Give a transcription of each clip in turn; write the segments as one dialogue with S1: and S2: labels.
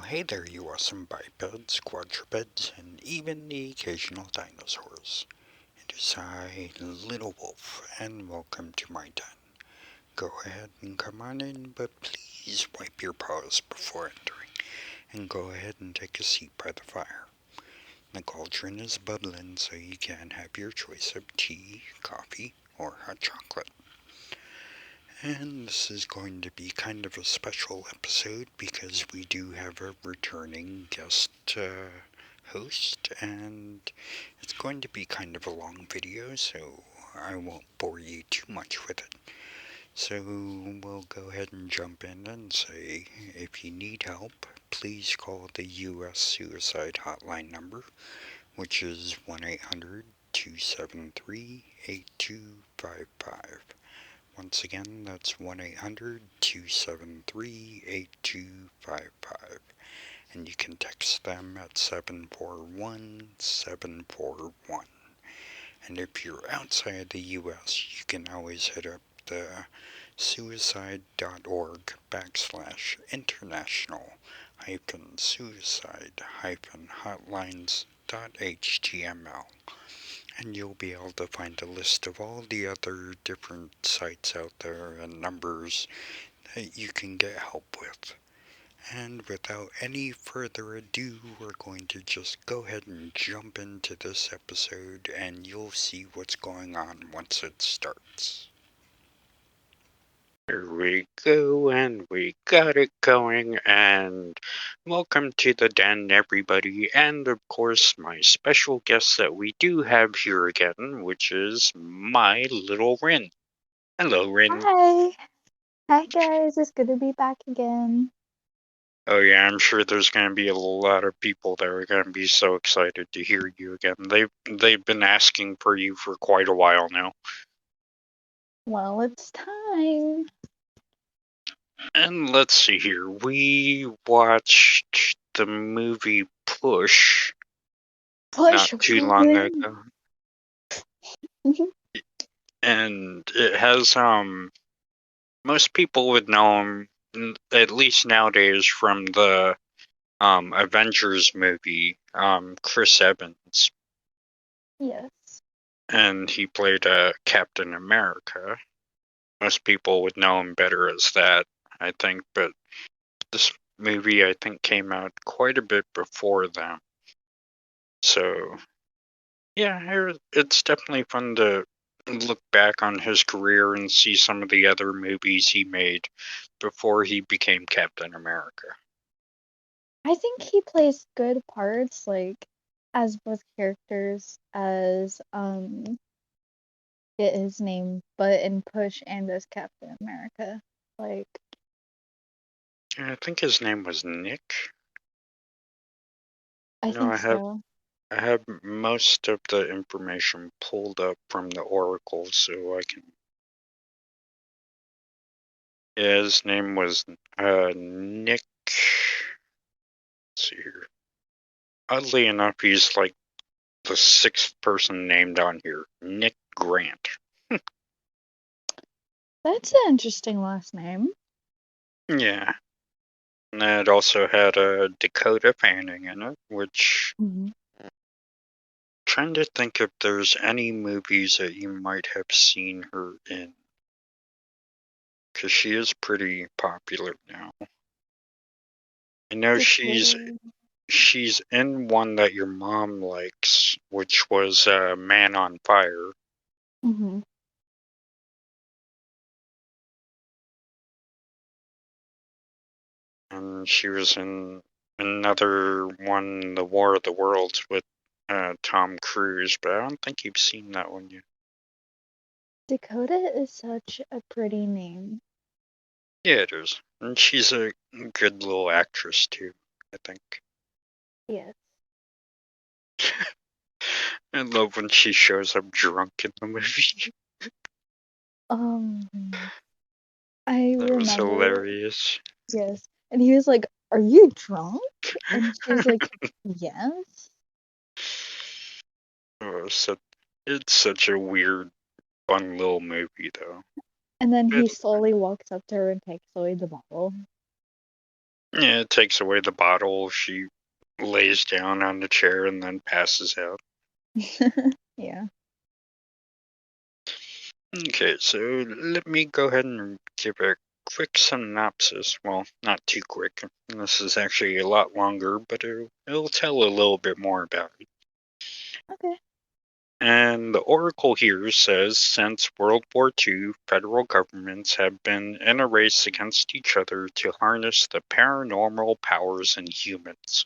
S1: hey there, you awesome bipeds, quadrupeds, and even the occasional dinosaurs. It is I, Little Wolf, and welcome to my den. Go ahead and come on in, but please wipe your paws before entering, and go ahead and take a seat by the fire. The cauldron is bubbling, so you can have your choice of tea, coffee, or hot chocolate. And this is going to be kind of a special episode because we do have a returning guest host, and it's going to be kind of a long video, so I won't bore you too much with it. So we'll go ahead and jump in and say if you need help, please call the U.S. Suicide Hotline number, which is 1-800-273-8255. Once again, that's 1-800-273-8255. And you can text them at 741-741. And if you're outside the U.S., you can always hit up the suicide.org/international suicide hotlines.html. And you'll be able to find a list of all the other different sites out there and numbers that you can get help with. And without any further ado, we're going to just go ahead and jump into this episode, and you'll see what's going on once it starts. Here we go, and we got it going, and welcome to the den, everybody, and of course my special guest that we do have here again, which is my little Rin. Hello, Rin.
S2: Hi guys, it's good to be back again.
S1: Oh yeah, I'm sure there's going to be a lot of people that are going to be so excited to hear you again. They've been asking for you for quite a while now.
S2: Well, it's time.
S1: And let's see here. We watched the movie Push not too long ago. And it has most people would know him, at least nowadays, from the Avengers movie, Chris Evans.
S2: Yes.
S1: And he played Captain America. Most people would know him better as that, I think, but this movie, I think, came out quite a bit before them. So, yeah, it's definitely fun to look back on his career and see some of the other movies he made before he became Captain America.
S2: I think he plays good parts, like as both characters as get his name, but in Push and as Captain America. Like
S1: I think his name was Nick.
S2: I think so.
S1: I have most of the information pulled up from the Oracle, so I can. Yeah, his name was Nick. Let's see here. Oddly enough, he's like the 6th person named on here, Nick Grant.
S2: That's an interesting last name.
S1: Yeah. And it also had a Dakota Fanning in it, which. Trying to think if there's any movies that you might have seen her in. Because she is pretty popular now. I know
S2: Dakota.
S1: she's in one that your mom likes, which was Man on Fire.
S2: Mm-hmm.
S1: And she was in another one, The War of the Worlds, with Tom Cruise, but I don't think you've seen that one yet.
S2: Dakota is such a pretty name.
S1: Yeah, it is. And she's a good little actress, too, I think.
S2: Yes.
S1: I love when she shows up drunk in the movie.
S2: I
S1: That was
S2: remember.
S1: hilarious.
S2: Yes. And he was like, "Are you drunk?" And she was like, "Yes."
S1: Oh, it's such a weird, fun little movie, though.
S2: And then he slowly walks up to her and takes away the bottle.
S1: Yeah, it takes away the bottle. She lays down on the chair and then passes out.
S2: Yeah.
S1: Okay, so let me go ahead and give a quick synopsis. Well, not too quick. This is actually a lot longer, but it'll tell a little bit more about it.
S2: Okay.
S1: And the Oracle here says since World War II, federal governments have been in a race against each other to harness the paranormal powers in humans.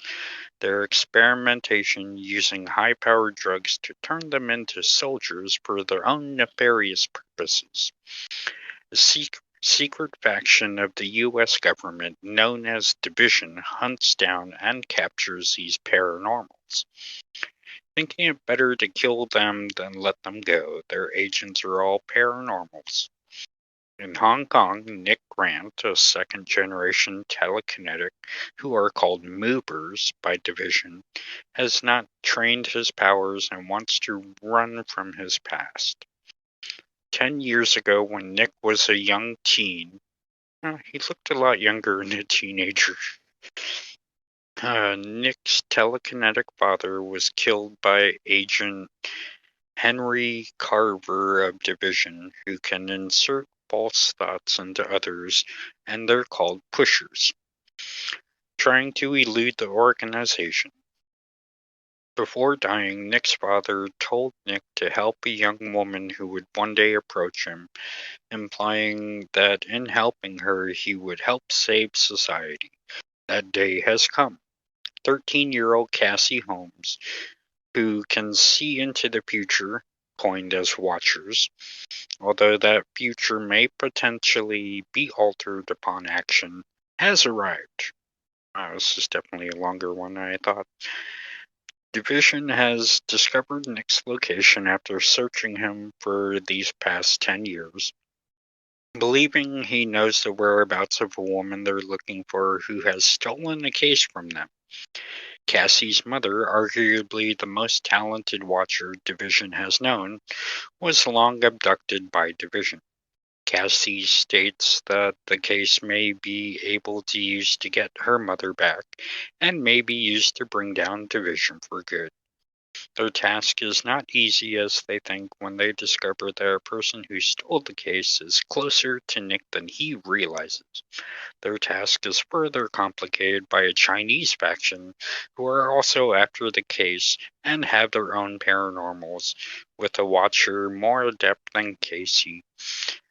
S1: Their experimentation using high-powered drugs to turn them into soldiers for their own nefarious purposes. A secret faction of the U.S. government known as Division hunts down and captures these paranormals. Thinking it better to kill them than let them go, their agents are all paranormals. In Hong Kong, Nick Grant, a second-generation telekinetic who are called movers by Division, has not trained his powers and wants to run from his past. 10 years ago, when Nick was a young teen, he looked a lot younger than a teenager. Nick's telekinetic father was killed by Agent Henry Carver of Division, who can insert false thoughts into others, and they're called pushers, trying to elude the organization. Before dying, Nick's father told Nick to help a young woman who would one day approach him, implying that in helping her he would help save society. That day has come. 13-year-old Cassie Holmes, who can see into the future, coined as Watchers, although that future may potentially be altered upon action, has arrived. This is definitely a longer one than I thought. Division has discovered Nick's location after searching him for these past 10 years, believing he knows the whereabouts of a woman they're looking for who has stolen a case from them. Cassie's mother, arguably the most talented Watcher Division has known, was long abducted by Division. Cassie states that the case may be able to use to get her mother back, and may be used to bring down Division for good. Their task is not easy as they think when they discover that a person who stole the case is closer to Nick than he realizes. Their task is further complicated by a Chinese faction who are also after the case and have their own paranormals, with a Watcher more adept than Casey,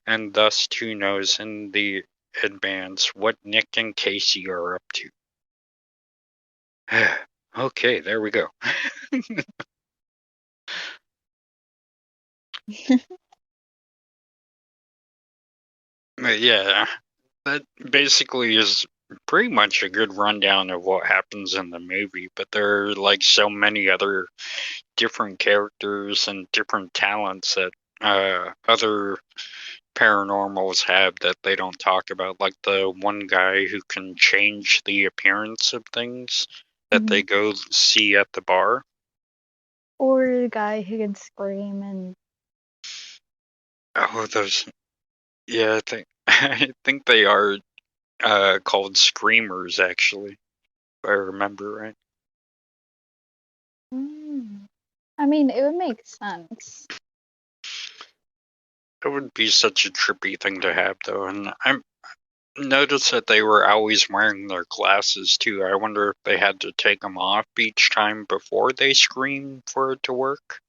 S1: and thus who knows in the advance what Nick and Casey are up to. Okay, there we go. But yeah, that basically is pretty much a good rundown of what happens in the movie, but there are like so many other different characters and different talents that other paranormals have that they don't talk about, like the one guy who can change the appearance of things that
S2: Hmm.
S1: they go see at the bar.
S2: Or the guy who can scream and
S1: Oh, those. Yeah, I think I think they are called screamers, actually, if I remember right.
S2: mm. I mean, it would make sense.
S1: That would be such a trippy thing to have, though, and I noticed that they were always wearing their glasses too. I wonder if they had to take them off each time before they scream for it to work.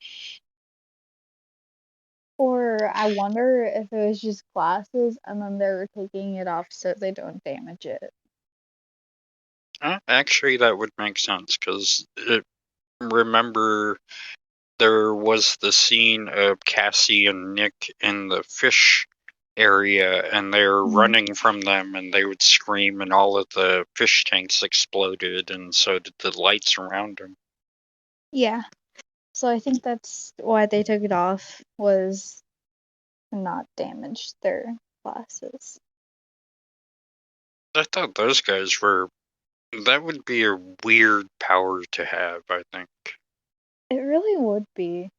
S2: Or I wonder if it was just glasses and then they were taking it off so they don't damage it.
S1: Actually, that would make sense because remember there was the scene of Cassie and Nick in the fish area and they were
S2: Mhm.
S1: running from them and they would scream and all of the fish tanks exploded and so did the lights around them.
S2: Yeah. So I think that's why they took it off, was to not damage their glasses.
S1: I thought those guys were. That would be a weird power to have, I think.
S2: It really would be.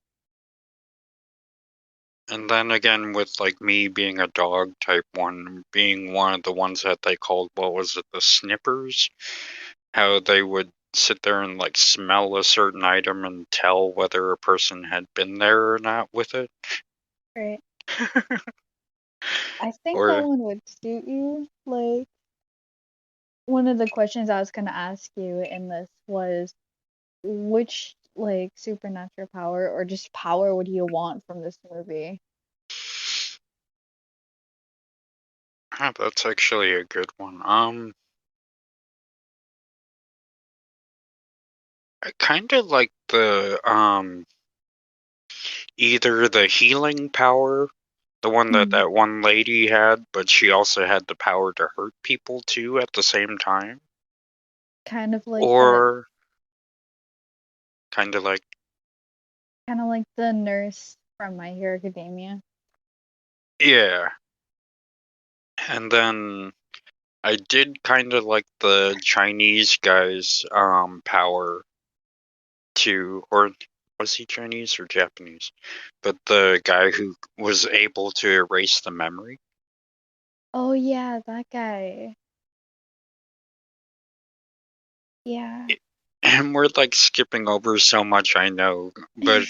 S1: And then again, with like me being a dog type one, being one of the ones that they called, what was it, the snippers? How they would sit there and like smell a certain item and tell whether a person had been there or not with it.
S2: Right. I think that
S1: Or,
S2: one would suit you. Like, one of the questions I was gonna ask you in this was which like supernatural power or just power would you want from this movie?
S1: that's actually a good one. I kind of like the either the healing power, the one that
S2: Mm.
S1: that one lady had, but she also had the power to hurt people too at the same time,
S2: Kind of like the
S1: or kind of like,
S2: kind of like the nurse from My Hero Academia.
S1: yeah. And then I did kind of like the Chinese guy's power too, or was he Chinese or Japanese? But the guy who was able to erase the memory.
S2: Oh yeah, that guy. Yeah.
S1: And we're like skipping over so much, I know, but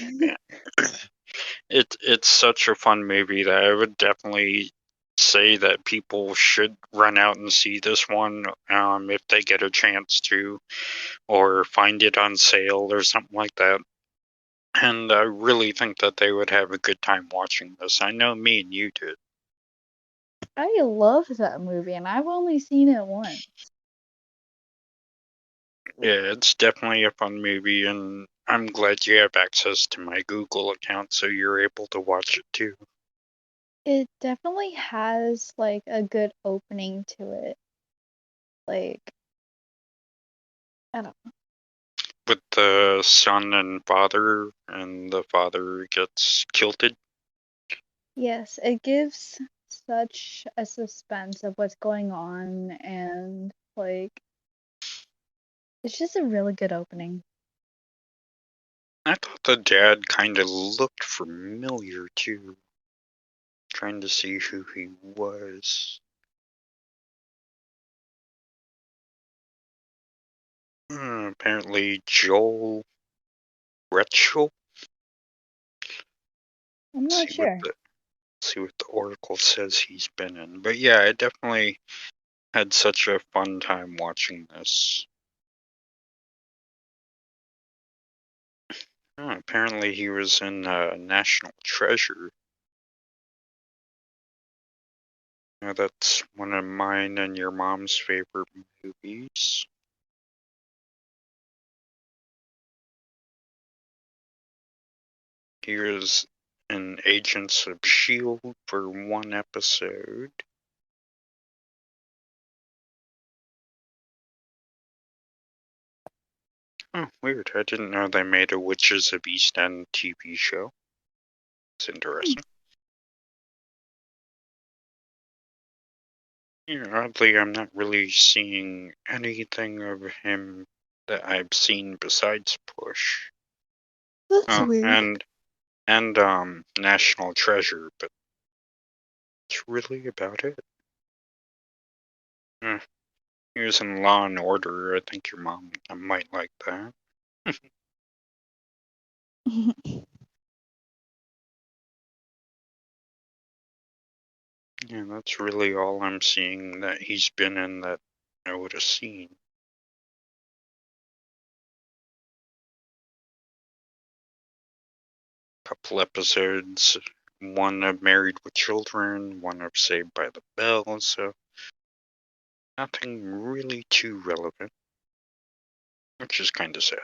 S1: it's such a fun movie that I would definitely say that people should run out and see this one if they get a chance to, or find it on sale or something like that. And I really think that they would have a good time watching this. I know me and you did.
S2: I love that movie and I've only seen it once.
S1: Yeah, it's definitely a fun movie, and I'm glad you have access to my Google account so you're able to watch it too.
S2: It definitely has like a good opening to it. Like, I don't know.
S1: With the son and father, and the father gets kilted.
S2: Yes, it gives such a suspense of what's going on and like it's just a really good opening.
S1: I thought the dad kind of looked familiar too. Trying to see who he was. Apparently Joel Retchel.
S2: I'm not
S1: See what
S2: sure.
S1: the see what the Oracle says he's been in. But yeah, I definitely had such a fun time watching this. Apparently he was in National Treasure. That's one of mine and your mom's favorite movies. He was in Agents of S.H.I.E.L.D. for one episode. Oh, weird. I didn't know they made a Witches of East End TV show. It's
S2: Hmm.
S1: interesting. Yeah, oddly, I'm not really seeing anything of him that I've seen besides Push.
S2: That's
S1: Oh,
S2: weird.
S1: and National Treasure, but it's really about it. Uh, he was in Law and Order. I think your mom might like that. Yeah, that's really all I'm seeing that he's been in that I would have seen. Couple episodes, one of Married with Children, one of Saved by the Bell, so nothing really too relevant, which is kind of sad.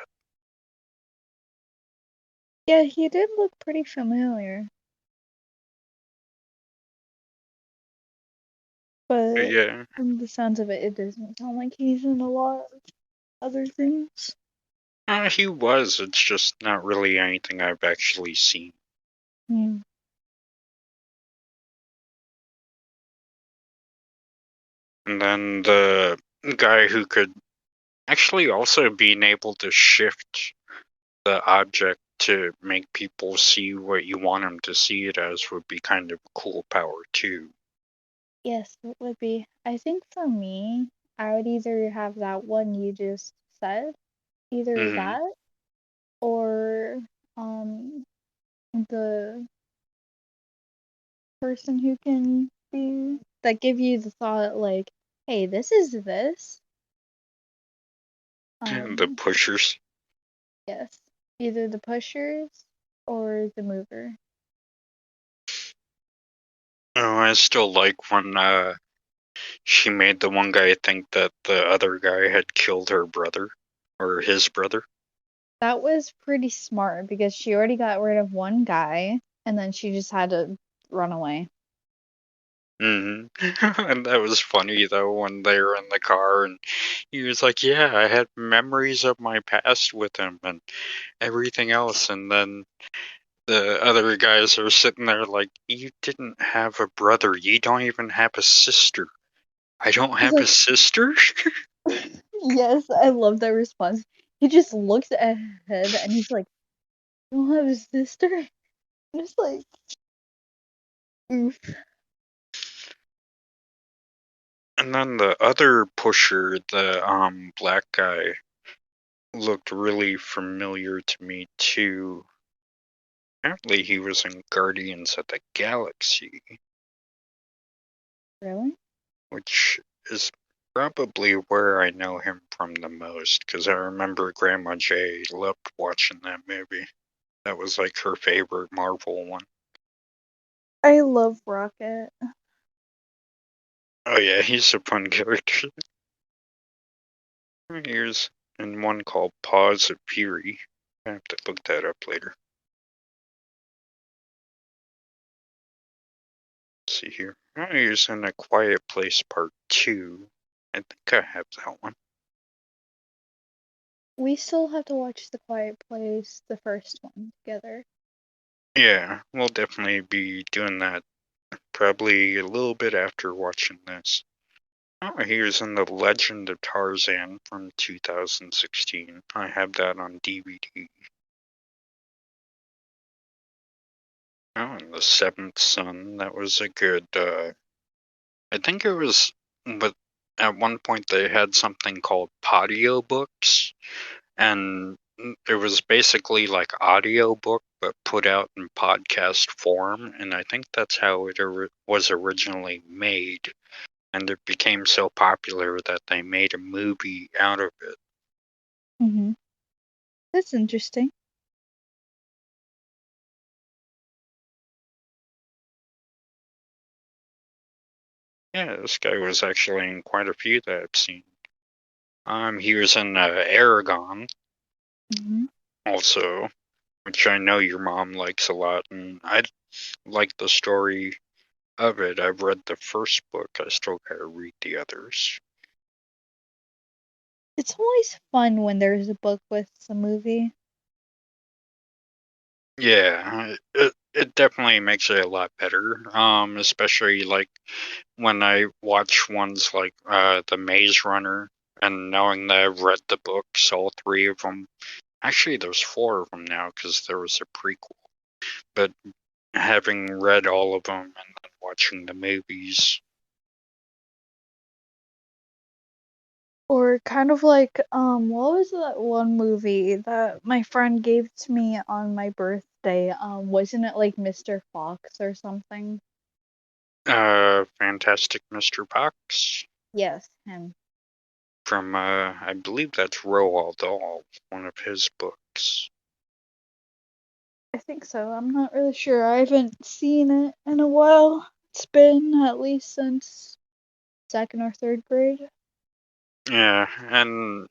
S2: Yeah, he did look pretty familiar,
S1: But
S2: but
S1: yeah,
S2: from the sounds of it, it doesn't sound like he's in a lot of other things.
S1: he was. It's just not really anything I've actually seen.
S2: Hmm.
S1: And then the guy who could actually also being able to shift the object to make people see what you want them to see it as would be kind of a cool power too.
S2: Yes, it would be. I think for me, I would either have that one you just said, either
S1: Hmm.
S2: that or um the person who can be that give you the thought like, hey, this is this.
S1: The
S2: Um,
S1: pushers.
S2: yes. Either the pushers or the mover.
S1: Oh, I still like when she made the one guy think that the other guy had killed her brother or his brother.
S2: That was pretty smart because she already got rid of one guy and then she just had to run away.
S1: Hmm. And that was funny though when they were in the car and he was like, "Yeah, I had memories of my past with him and everything else," and then the other guys are sitting there like, "You didn't have a brother. You don't even have a sister." "I don't
S2: He's
S1: have a
S2: like,
S1: sister?"
S2: yes, I love that response. He just looks ahead and he's like, you don't have a sister? And it's like, oof.
S1: And then the other pusher, the black guy, looked really familiar to me too. Apparently he was in Guardians of the Galaxy,
S2: Really?
S1: which is probably where I know him from the most, because I remember Grandma J loved watching that movie. That was like her favorite Marvel one.
S2: I love Rocket.
S1: Oh yeah, he's a fun character. Here's in one called Paws of Fury. I have to look that up later. Let's see here. Here's in A Quiet Place Part 2. I think I have that one.
S2: We still have to watch The Quiet Place, the first one, together.
S1: Yeah, we'll definitely be doing that probably a little bit after watching this. Oh, here's in The Legend of Tarzan from 2016. I have that on DVD. Oh, and The Seventh Son. That was a good, I think it was, but at one point they had something called patio books, and it was basically like audiobook but put out in podcast form, and I think that's how it was originally made, and it became so popular that they made a movie out of it.
S2: Mm-hmm. That's interesting.
S1: Yeah, this guy was actually in quite a few that I've seen. He was in Aragon
S2: Mm-hmm.
S1: also, which I know your mom likes a lot, and I like the story of it. I've read the first book. I still gotta read the others.
S2: It's always fun when there's a book with a movie.
S1: Yeah, it definitely makes it a lot better. Especially like when I watch ones like The Maze Runner, and knowing that I've read the books, all three of them. Actually, there's four of them now because there was a prequel. But having read all of them and then watching the movies,
S2: Or kind of like, what was that one movie that my friend gave to me on my birthday? Wasn't it like Mr. Fox or something?
S1: Fantastic Mr. Fox
S2: Yes, him.
S1: from I believe that's Roald Dahl, one of his books.
S2: I think so. I'm not really sure. I haven't seen it in a while. It's been at least since second or third grade.
S1: Yeah, and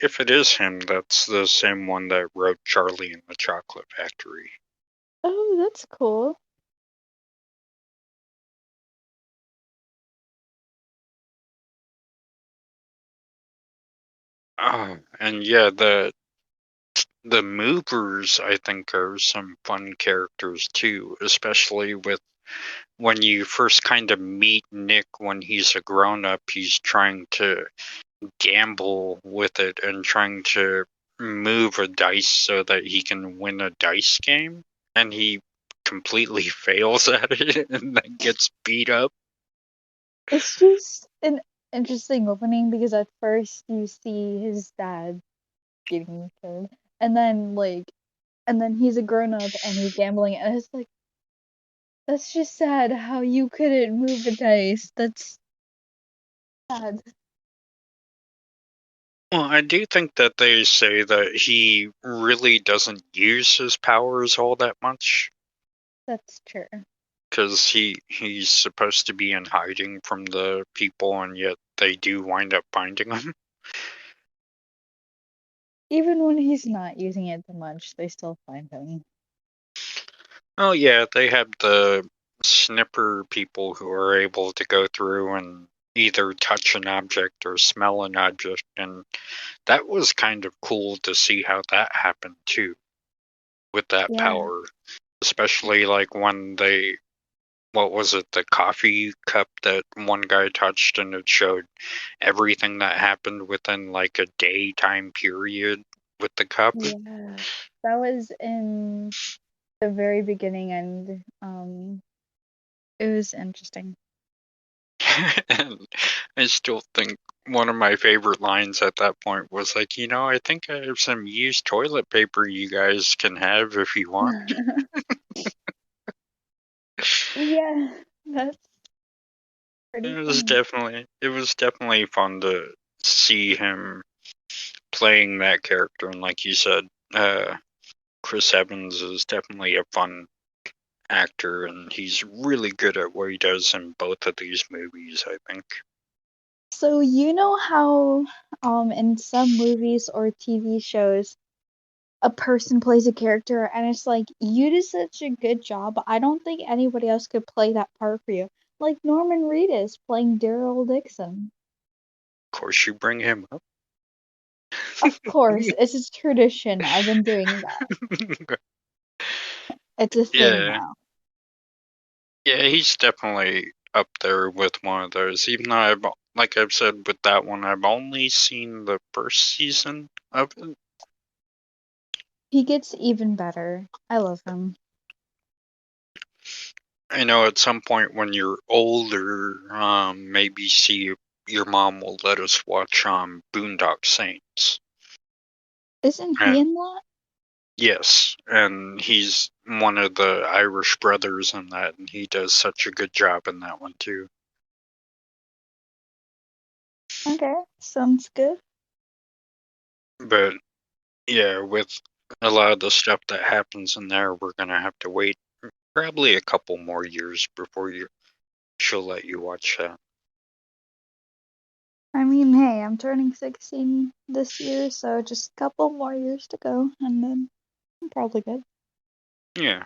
S1: if it is him, that's the same one that wrote Charlie and the Chocolate Factory.
S2: Oh, that's cool.
S1: And yeah, the movers I think are some fun characters too, especially with when you first kind of meet Nick when he's a grown up, he's trying to gamble with it and trying to move a dice so that he can win a dice game, and he completely fails at it and then gets beat up.
S2: It's just an interesting opening because at first you see his dad getting killed, and then he's a grown up and he's gambling, and it's like that's just sad how you couldn't move a dice. That's sad.
S1: Well, I do think that they say that he really doesn't use his powers all that much,
S2: That's true.
S1: because he's supposed to be in hiding from the people, and yet they do wind up finding him.
S2: Even when he's not using it too much, they still find him.
S1: Oh yeah, they have the snipper people who are able to go through and either touch an object or smell an object, and that was kind of cool to see how that happened too, with that
S2: Yeah,
S1: power. Especially like when they, what was it, the coffee cup that one guy touched, and it showed everything that happened within like a daytime period with the cup.
S2: yeah. That was in the very beginning, and it was interesting.
S1: And I still think one of my favorite lines at that point was like, I think I have some used toilet paper you guys can have if you want.
S2: Yeah, that's pretty funny.
S1: It was definitely fun to see him playing that character, and like you said, Chris Evans is definitely a fun actor, and he's really good at what he does in both of these movies, I think.
S2: So you know how in some movies or TV shows a person plays a character and it's like you did such a good job. I don't think anybody else could play that part for you. Like Norman Reedus playing Daryl Dixon.
S1: Of course, you bring him up.
S2: Of course, it's a tradition. I've been doing that. It's a thing
S1: Yeah,
S2: now.
S1: yeah, he's definitely up there with one of those. Even though like I've said with that one, I've only seen the first season of it.
S2: He gets even better. I love him.
S1: I know at some point when you're older, maybe see if your mom will let us watch Boondock Saints.
S2: Isn't he
S1: And
S2: in that?
S1: yes, and he's one of the Irish brothers in that, and he does such a good job in that one too.
S2: Okay, sounds good.
S1: But yeah, with a lot of the stuff that happens in there, we're gonna have to wait probably a couple more years before she'll let you watch that.
S2: I mean, hey, I'm turning 16 this year, so just a couple more years to go, and then I'm probably good.
S1: Yeah,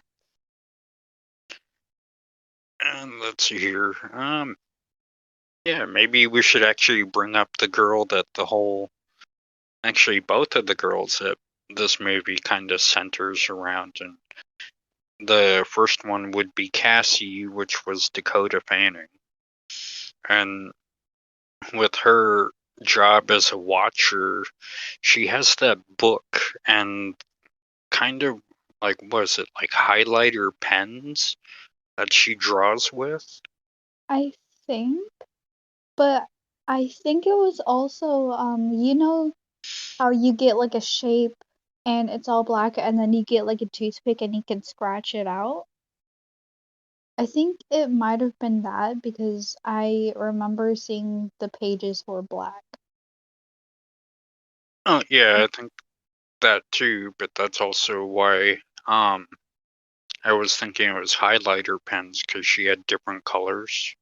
S1: and let's see here. Yeah, maybe we should actually bring up the girl that actually both of the girls that this movie kind of centers around, and the first one would be Cassie, which was Dakota Fanning, and with her job as a watcher, she has that book and kind of like, was it like highlighter pens that she draws with?
S2: I think, but I think it was also, you know how you get like a shape and it's all black, and then you get like a toothpick and you can scratch it out? I think it might have been that because I remember seeing the pages were black.
S1: Oh yeah, I think that too, but that's also why I was thinking it was highlighter pens, because she had different colors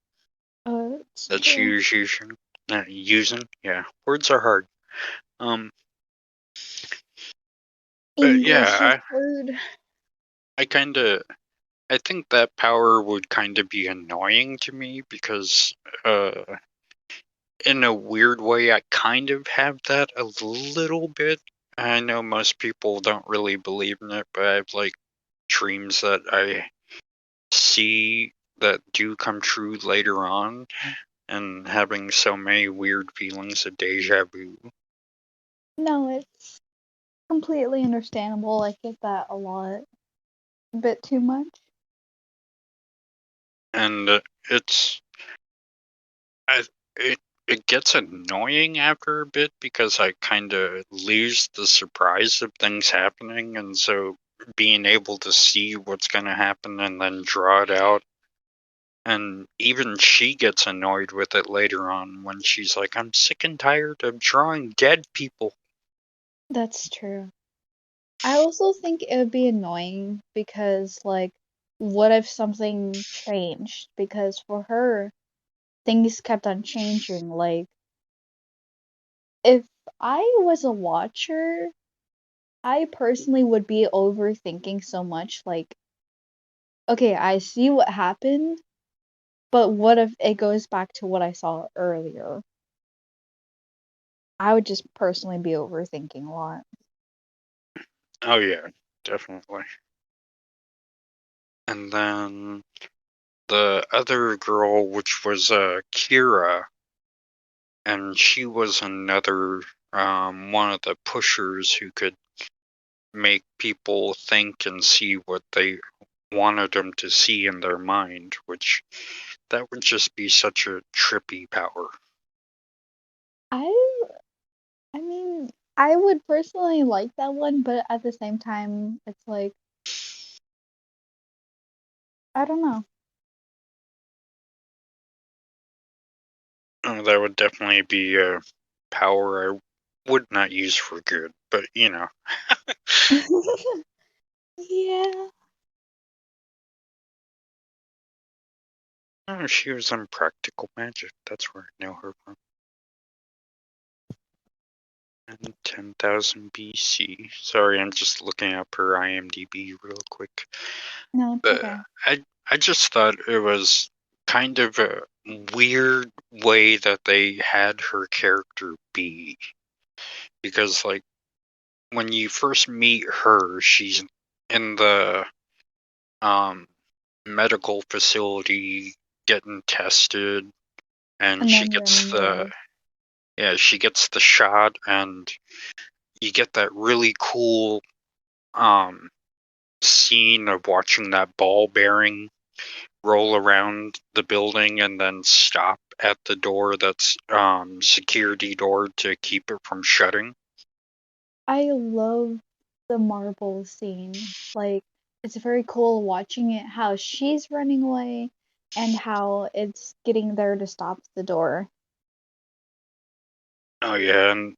S2: It's
S1: that she
S2: true.
S1: was using. Yeah, words are hard. Um, but
S2: English is
S1: yeah,
S2: hard.
S1: I kind of, I think that power would kind of be annoying to me because, uh, in a weird way, I kind of have that a little bit. I know most people don't really believe in it, but I have like dreams that I see that do come true later on, and having so many weird feelings of deja vu.
S2: No, it's Completely understandable. I get that a lot. A bit too much.
S1: And it's I it it gets annoying after a bit because I kind of lose the surprise of things happening, and so being able to see what's going to happen and then draw it out. And even she gets annoyed with it later on when she's like, I'm sick and tired of drawing dead people.
S2: That's true. I also think it would be annoying because, like, what if something changed? Because for her, things kept on changing. Like, if I was a watcher, I personally would be overthinking so much. Like, okay, I see what happened, but what if it goes back to what I saw earlier? I would just personally be overthinking a lot.
S1: Oh, yeah, definitely. And then the other girl, which was Kira, and she was another one of the pushers who could make people think and see what they wanted them to see in their mind, which that would just be such a trippy power.
S2: I I mean, I would personally like that one, but at the same time, it's like, I don't know.
S1: That would definitely be a power I would not use for good, but
S2: Yeah.
S1: oh, she was on Practical Magic. That's where I know her from. And 10,000 BC. Sorry, I'm just looking up her IMDb real quick.
S2: No, it's
S1: But
S2: okay.
S1: I just thought it was kind of a weird way that they had her character be, because like when you first meet her, she's in the um medical facility getting tested, and
S2: And
S1: she
S2: then
S1: gets
S2: Rin
S1: the
S2: lives.
S1: yeah, she gets the shot, and you get that really cool um scene of watching that ball bearing roll around the building and then stop at the door that's security door to keep it from shutting.
S2: I love the marble scene. Like, it's very cool watching it, how she's running away and how it's getting there to stop the door.
S1: Oh yeah, and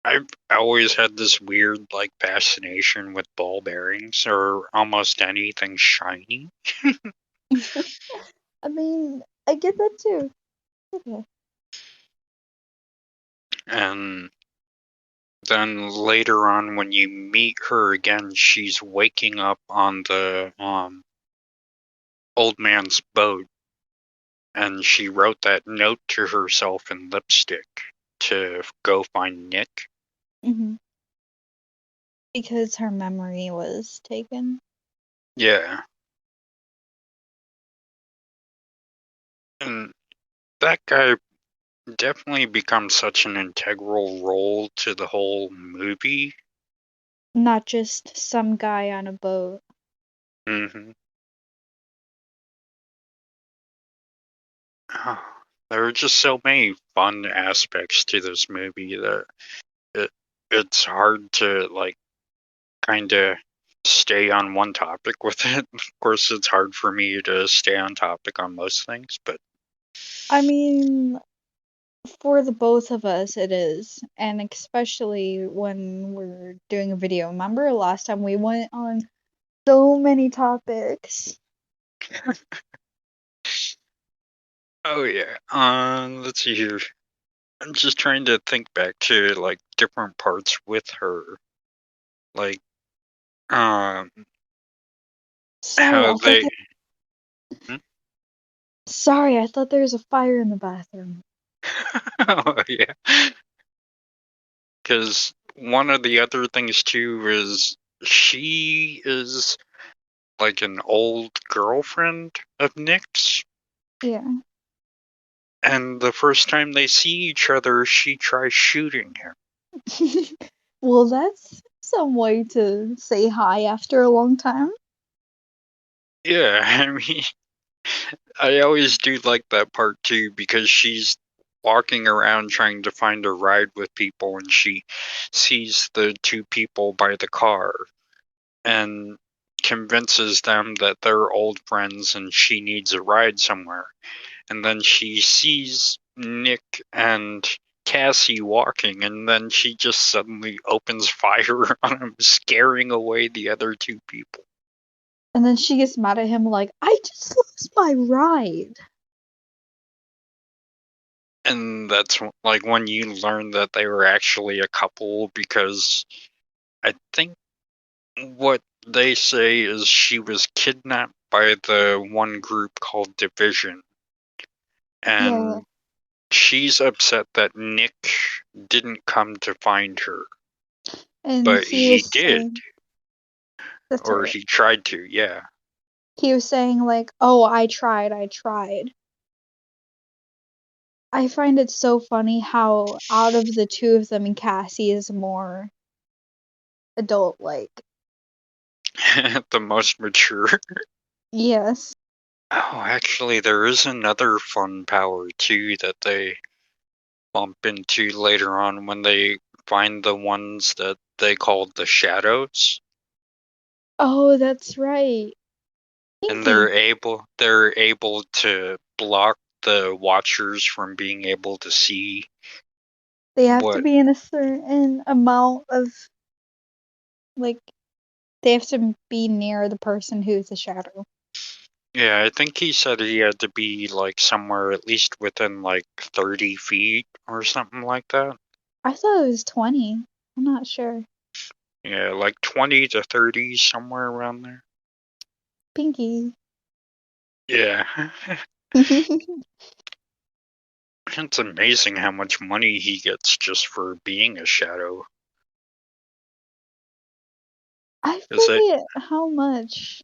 S1: I've always had this weird like fascination with ball bearings or almost anything shiny.
S2: I mean, I get that too. Okay.
S1: And then later on when you meet her again, she's waking up on the old man's boat, and she wrote that note to herself in lipstick to go find Nick.
S2: Hmm. Because her memory was taken.
S1: Yeah. And that guy definitely becomes such an integral role to the whole movie.
S2: Not just some guy on a boat.
S1: Hmm. There are just so many fun aspects to this movie that it it's hard to like kind of stay on one topic with it. Of course, it's hard for me to stay on topic on most things, but
S2: I mean, for the both of us, it is. And especially when we're doing a video. Remember last time we went on so many topics?
S1: oh yeah. Let's see here. I'm just trying to think back to like different parts with her, like um
S2: Sorry,
S1: how they. Hmm?
S2: I thought there was a fire in the bathroom.
S1: Oh yeah, because one of the other things too is she is like an old girlfriend of Nick's,
S2: Yeah.
S1: and the first time they see each other, she tries shooting him.
S2: Well, that's some way to say hi after a long time.
S1: Yeah, I mean, I always do like that part too because she's walking around trying to find a ride with people and she sees the two people by the car and convinces them that they're old friends and she needs a ride somewhere. And then she sees Nick and Cassie walking, and then she just suddenly opens fire on him, scaring away the other two people.
S2: And then she gets mad at him like, I just lost my ride.
S1: And that's like when you learn that they were actually a couple, because I think what they say is she was kidnapped by the one group called Division,
S2: Yeah,
S1: and she's upset that Nick didn't come to find her,
S2: and
S1: but
S2: he
S1: he
S2: was
S1: did,
S2: saying, that's
S1: or
S2: right.
S1: he tried to, yeah.
S2: He was saying like, "Oh, I tried, I tried." I find it so funny how out of the two of them, Cassie is more adult-like.
S1: The most mature.
S2: Yes.
S1: Oh, actually, there is another fun power too that they bump into later on when they find the ones that they called the shadows,
S2: Oh, that's right.
S1: and
S2: Pinky.
S1: they're able to block the watchers from being able to see
S2: They have to
S1: what.
S2: be in a certain amount of like they have to be near the person who's a shadow.
S1: Yeah, I think he said he had to be like somewhere at least within like 30 feet or something like that.
S2: I thought it was 20. I'm not sure.
S1: Yeah, like 20 to 30, somewhere around there.
S2: Pinky.
S1: Yeah. It's amazing how much money he gets just for being a shadow.
S2: I
S1: Is it?
S2: forget how much.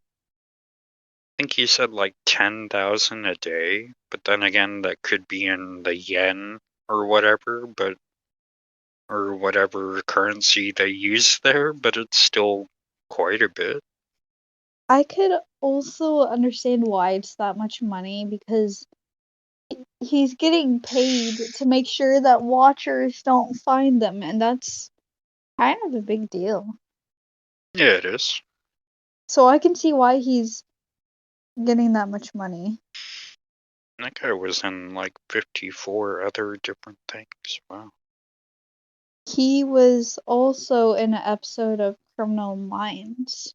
S1: I think he said like 10,000 a day, but then again, that could be in the yen or whatever, but or whatever currency they use there, but it's still quite a bit.
S2: I could also understand why it's that much money because he's getting paid to make sure that watchers don't find them, and that's kind of a big deal.
S1: Yeah, it is.
S2: So I can see why he's getting that much money.
S1: That guy was in like 54 other different things. Wow.
S2: He was also in an episode of Criminal Minds.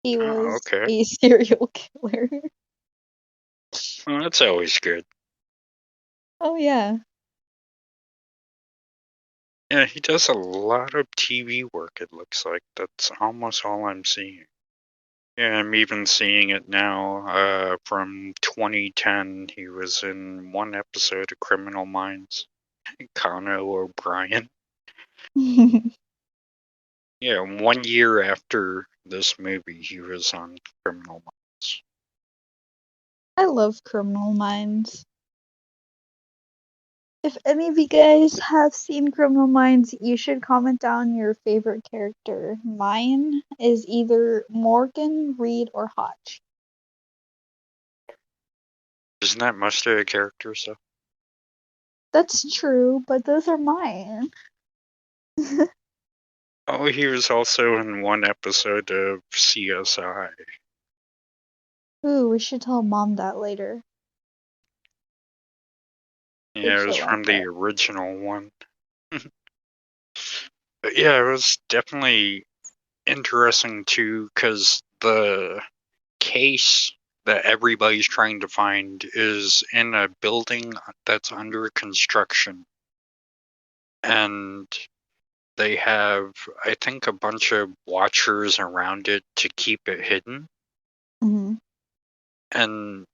S2: He
S1: Oh,
S2: was
S1: okay.
S2: a serial killer.
S1: Well, that's always good.
S2: Oh yeah.
S1: Yeah, he does a lot of TV work, it looks like. That's almost all I'm seeing. Yeah, I'm even seeing it now. From 2010, he was in one episode of Criminal Minds. Connor O'Brien. Yeah, 1 year after this movie, he was on Criminal Minds.
S2: I love Criminal Minds. If any of you guys have seen Criminal Minds, you should comment down your favorite character. Mine is either Morgan, Reed, or Hotch.
S1: Isn't that most of the characters, though?
S2: That's true, but those are mine.
S1: Oh, he was also in one episode of CSI.
S2: Ooh, we should tell mom that later. If
S1: Yeah, it
S2: she'll
S1: was
S2: like
S1: from the
S2: it.
S1: original one. But yeah, it was definitely interesting too, because the case that everybody's trying to find is in a building that's under construction. And they have, I think, a bunch of watchers around it to keep it hidden.
S2: Hmm.
S1: And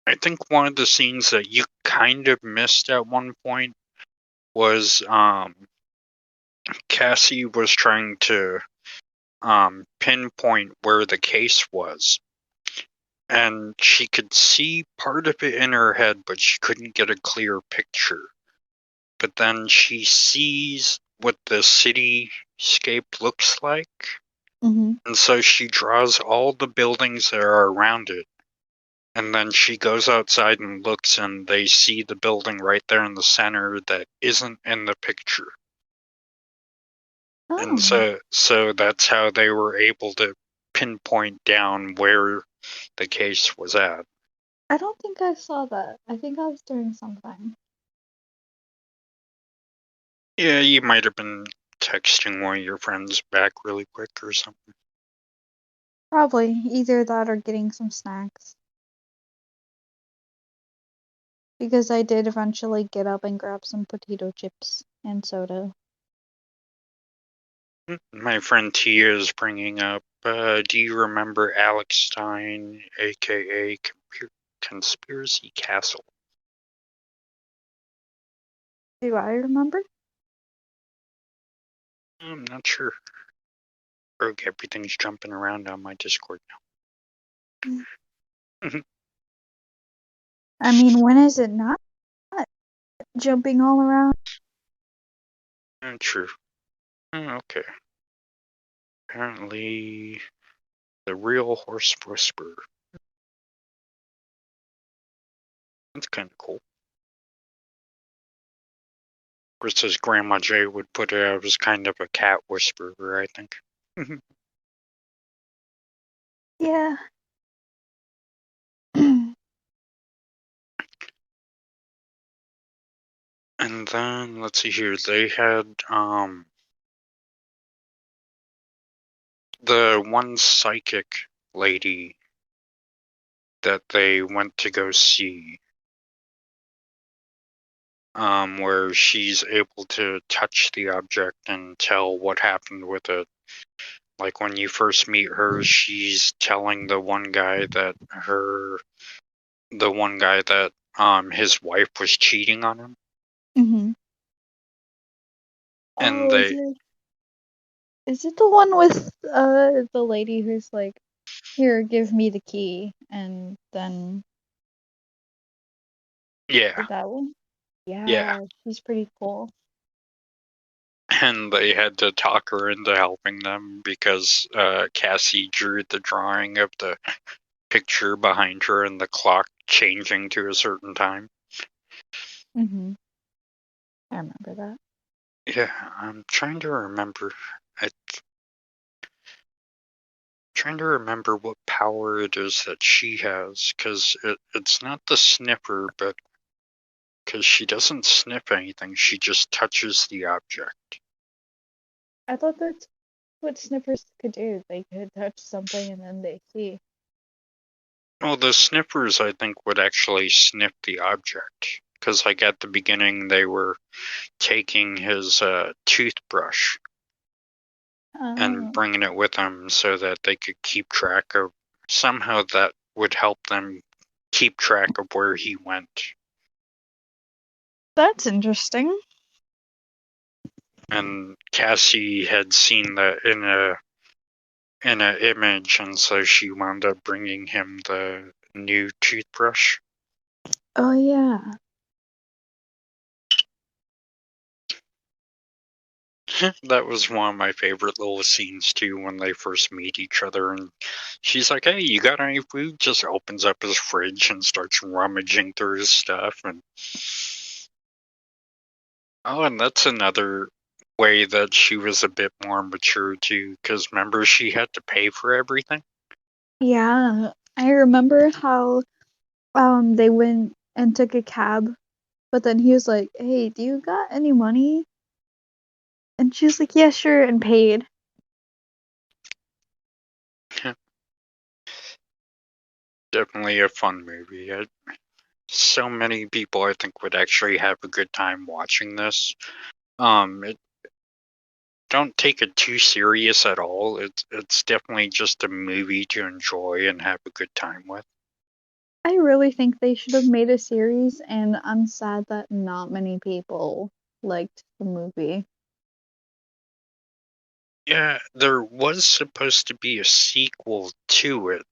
S1: I think one of the scenes that you kind of missed at one point was Cassie was trying to pinpoint where the case was. And she could see part of it in her head, but she couldn't get a clear picture. But then she sees what the city cityscape looks like.
S2: Mm-hmm.
S1: And so she draws all the buildings that are around it. And then she goes outside and looks, and they see the building right there in the center that isn't in the picture. And
S2: Oh,
S1: so that's how they were able to pinpoint down where the case was at.
S2: I don't think I saw that. I think I was doing something.
S1: Yeah, you might have been texting one of your friends back really quick or something.
S2: Probably either that or getting some snacks. Because I did eventually get up and grab some potato chips and soda.
S1: My friend Tia is bringing up, do you remember Alex Stein, aka Conspiracy Castle?
S2: Do I remember?
S1: I'm not sure. Okay, everything's jumping around on my Discord
S2: Mm.
S1: now.
S2: I mean, when is it not jumping all around?
S1: True. Okay. Apparently, the real horse whisperer. That's kind of cool. Of course, as Grandma Jay would put it, I was kind of a cat whisperer, I think.
S2: Yeah.
S1: And then, let's see here, they had, the one psychic lady that they went to go see, where she's able to touch the object and tell what happened with it. Like when you first meet her, she's telling the one guy that his wife was cheating on him,
S2: Mm-hmm.
S1: and
S2: Oh, is it the one with the lady who's like, here, give me the key, and then
S1: yeah,
S2: that one?
S1: yeah,
S2: Yeah, she's pretty cool.
S1: and they had to talk her into helping them because Cassie drew the drawing of the picture behind her and the clock changing to a certain time.
S2: Mm-hmm. I remember that.
S1: Yeah, I'm trying to remember. I'm trying to remember what power it is that she has, because it's not the sniffer, but because she doesn't sniff anything, she just touches the object.
S2: I thought that's what sniffers could do. They could touch something and then they see.
S1: Well, the sniffers, I think, would actually sniff the object, because like at the beginning they were taking his toothbrush and
S2: Oh,
S1: bringing it with them so that they could keep track of, somehow that would help them keep track of where he went.
S2: that's interesting.
S1: And Cassie had seen that in a image, and so she wound up bringing him the new toothbrush.
S2: Oh yeah.
S1: That was one of my favorite little scenes too, when they first meet each other, and she's like, "Hey, you got any food?" Just opens up his fridge and starts rummaging through his stuff, and oh, and that's another way that she was a bit more mature too, because remember she had to pay for everything.
S2: Yeah. I remember how they went and took a cab, but then he was like, "Hey, do you got any money?" And she was like, "Yeah, sure," and paid.
S1: Definitely a fun movie. So many people I think would actually have a good time watching this. It don't take it too serious at all. It's definitely just a movie to enjoy and have a good time with.
S2: I really think they should have made a series, and I'm sad that not many people liked the movie.
S1: Yeah, there was supposed to be a sequel to it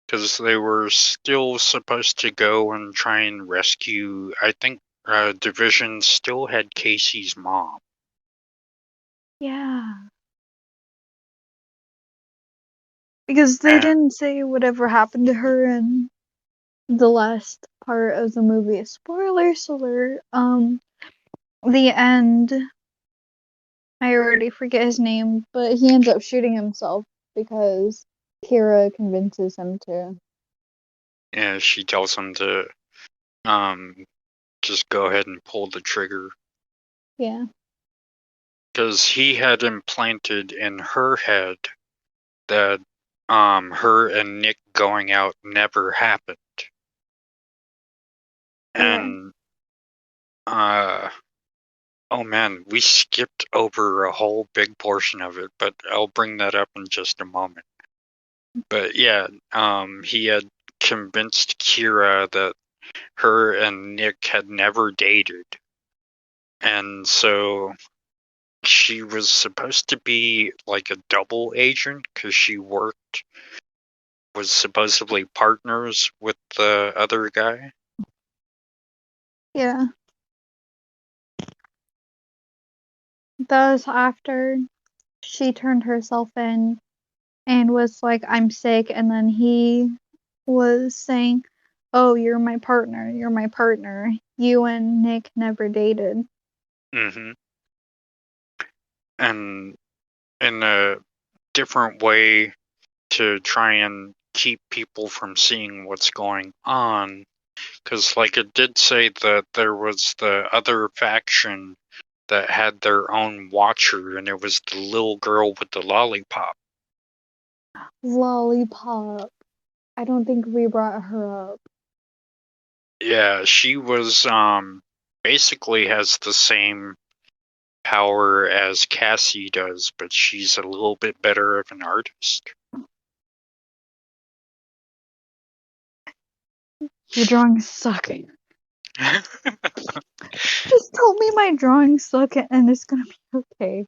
S1: because they were still supposed to go and try and rescue. I think Division still had Casey's mom.
S2: Yeah. Because they
S1: And,
S2: didn't say whatever happened to her in the last part of the movie. Spoilers alert. The end. I already forget his name, but he ends up shooting himself because Kira convinces him to.
S1: yeah, she tells him to um just go ahead and pull the trigger
S2: Yeah.
S1: because he had implanted in her head that her and Nick going out never happened.
S2: Yeah.
S1: And uh oh man, we skipped over a whole big portion of it, but I'll bring that up in just a moment. But yeah, he had convinced Kira that her and Nick had never dated. And so she was supposed to be like a double agent because was supposedly partners with the other guy.
S2: Yeah. That was after she turned herself in and was like, I'm sick. And then he was saying, oh, you're my partner. You're my partner. You and Nick never dated.
S1: Mm-hmm. And in a different way to try and keep people from seeing what's going on, because like it did say that there was the other faction that had their own watcher, and it was the little girl with the lollipop.
S2: Lollipop. I don't think we brought her up.
S1: Yeah, she was basically has the same power as Cassie does, but she's a little bit better of an artist.
S2: Your drawings suck. Just tell me my drawings suck and it's gonna be okay.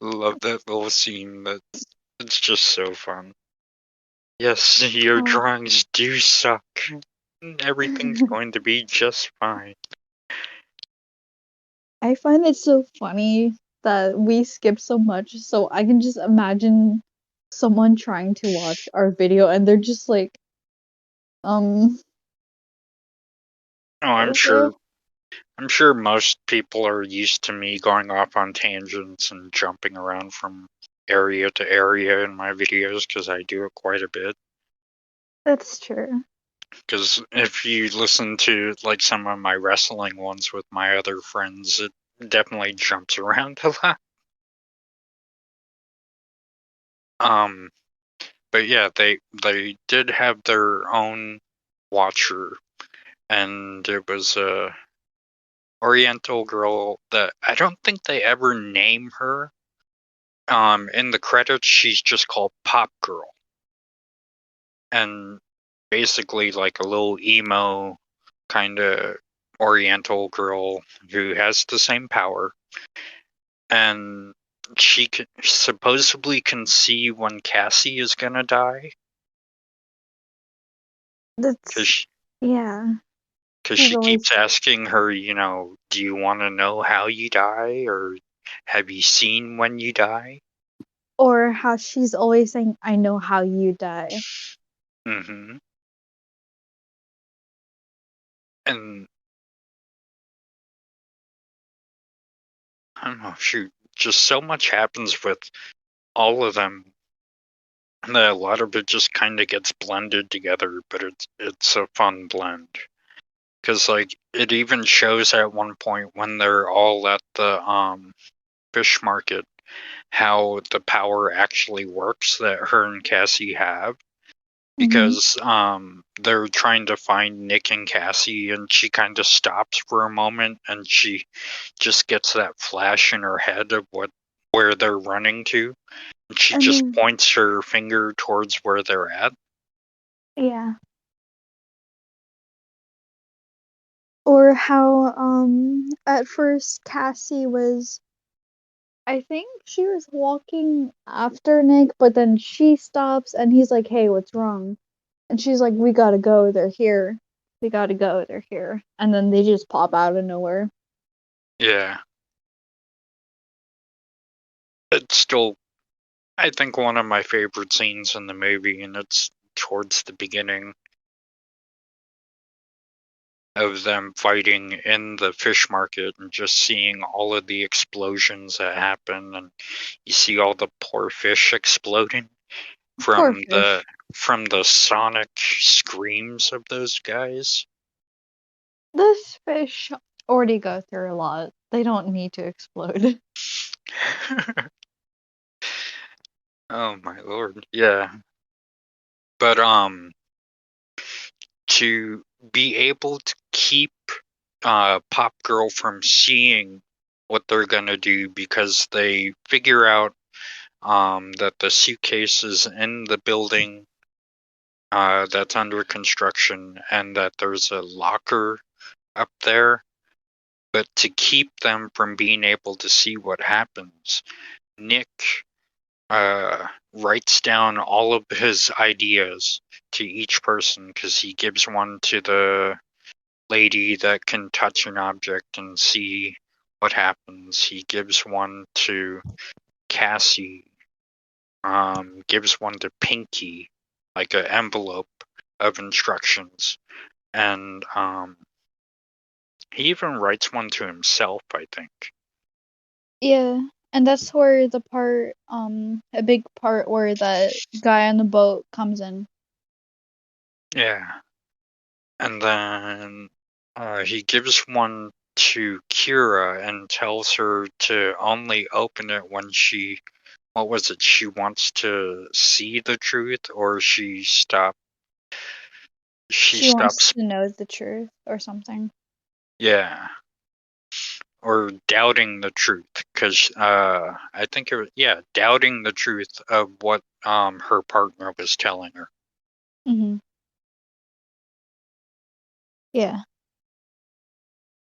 S1: Love that little scene. That it's just so fun. Yes, your
S2: Oh.
S1: drawings do suck. Everything's going to be just fine.
S2: I find it so funny that we skip so much, so I can just imagine someone trying to watch our video and they're just like, um,
S1: Oh,
S2: okay.
S1: I'm sure most people are used to me going off on tangents and jumping around from area to area in my videos because I do it quite a bit.
S2: That's true.
S1: Because if you listen to like some of my wrestling ones with my other friends, it definitely jumps around a lot. Um, but yeah, they did have their own watcher, and it was a Oriental girl that I don't think they ever name her. In the credits, she's just called Pop Girl, and basically like a little emo kind of Oriental girl who has the same power, and supposedly can see when Cassie is gonna die
S2: That's,
S1: because
S2: yeah. She's
S1: she keeps
S2: always,
S1: asking her, do you want to know how you die or have you seen when you die?
S2: or how she's always saying, I know how you die.
S1: Hmm. And I don't know, shoot, just so much happens with all of them that a lot of it just kind of gets blended together, but it's a fun blend. Because like it even shows at one point when they're all at the fish market how the power actually works that her and Cassie have,
S2: Hmm.
S1: because they're trying to find Nick and Cassie, and she kind of stops for a moment and she just gets that flash in her head of where they're running to, and she
S2: And
S1: just
S2: then,
S1: points her finger towards where they're at.
S2: yeah. Or how, at first Cassie was, I think she was walking after Nick, but then she stops and he's like, hey, what's wrong? And she's like, we gotta go, they're here. We gotta go, they're here. And then they just pop out of nowhere.
S1: Yeah, it's still I think one of my favorite scenes in the movie, and it's towards the beginning of them fighting in the fish market and just seeing all of the explosions that happen, and you see all the poor fish exploding
S2: Poor
S1: from the
S2: fish.
S1: from the sonic screams of those guys.
S2: This fish already go through a lot. They don't need to explode.
S1: Oh my lord. Yeah. But to be able to keep Pop Girl from seeing what they're gonna do because they figure out that the suitcase is in the building that's under construction and that there's a locker up there. But to keep them from being able to see what happens, Nick writes down all of his ideas to each person because he gives one to the lady that can touch an object and see what happens. He gives one to Cassie, gives one to Pinky, like an envelope of instructions, and he even writes one to himself, I think.
S2: Yeah, and that's where the part, a big part where that guy on the boat comes in.
S1: Yeah. And then he gives one to Kira and tells her to only open it when what was it? She wants to see the truth, or she
S2: She wants
S1: stops,
S2: to know the truth or something.
S1: yeah, or doubting the truth, because I think it was, yeah, doubting the truth of what her partner was telling her.
S2: Hmm. Yeah.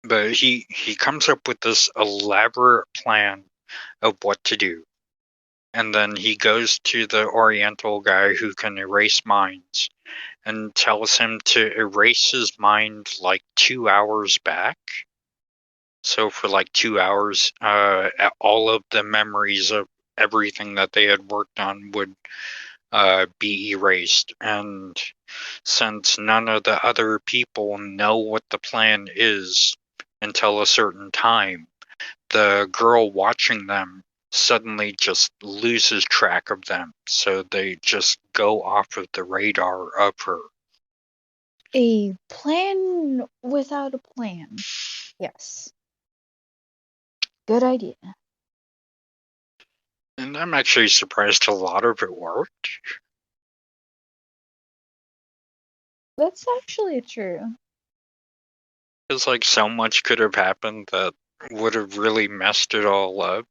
S1: But he comes up with this elaborate plan of what to do. And then he goes to the Oriental guy who can erase minds and tells him to erase his mind like 2 hours back. So for like 2 hours, all of the memories of everything that they had worked on would be erased. And since none of the other people know what the plan is until a certain time, the girl watching them suddenly just loses track of them, so they just go off of the radar of her.
S2: A plan without a plan. Yes. Good idea.
S1: And I'm actually surprised a lot of it worked.
S2: That's actually true.
S1: Because, like, so much could have happened that would have really messed it all up.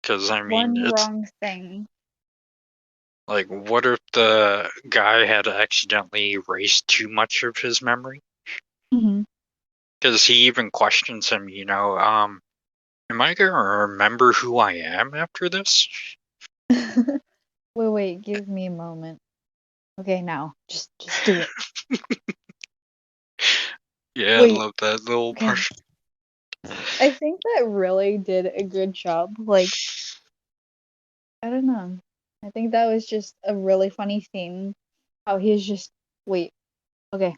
S1: Because, I mean,
S2: One
S1: it's
S2: wrong thing.
S1: like, what if the guy had accidentally erased too much of his memory?
S2: Hmm.
S1: Because he even questions him, am I gonna remember who I am after this?
S2: Wait, give me a moment. Okay, now. Just do it.
S1: Yeah, I
S2: Wait,
S1: love that little part.
S2: okay. I think that really did a good job. Like, I don't know. I think that was just a really funny scene. How he's just, wait, okay.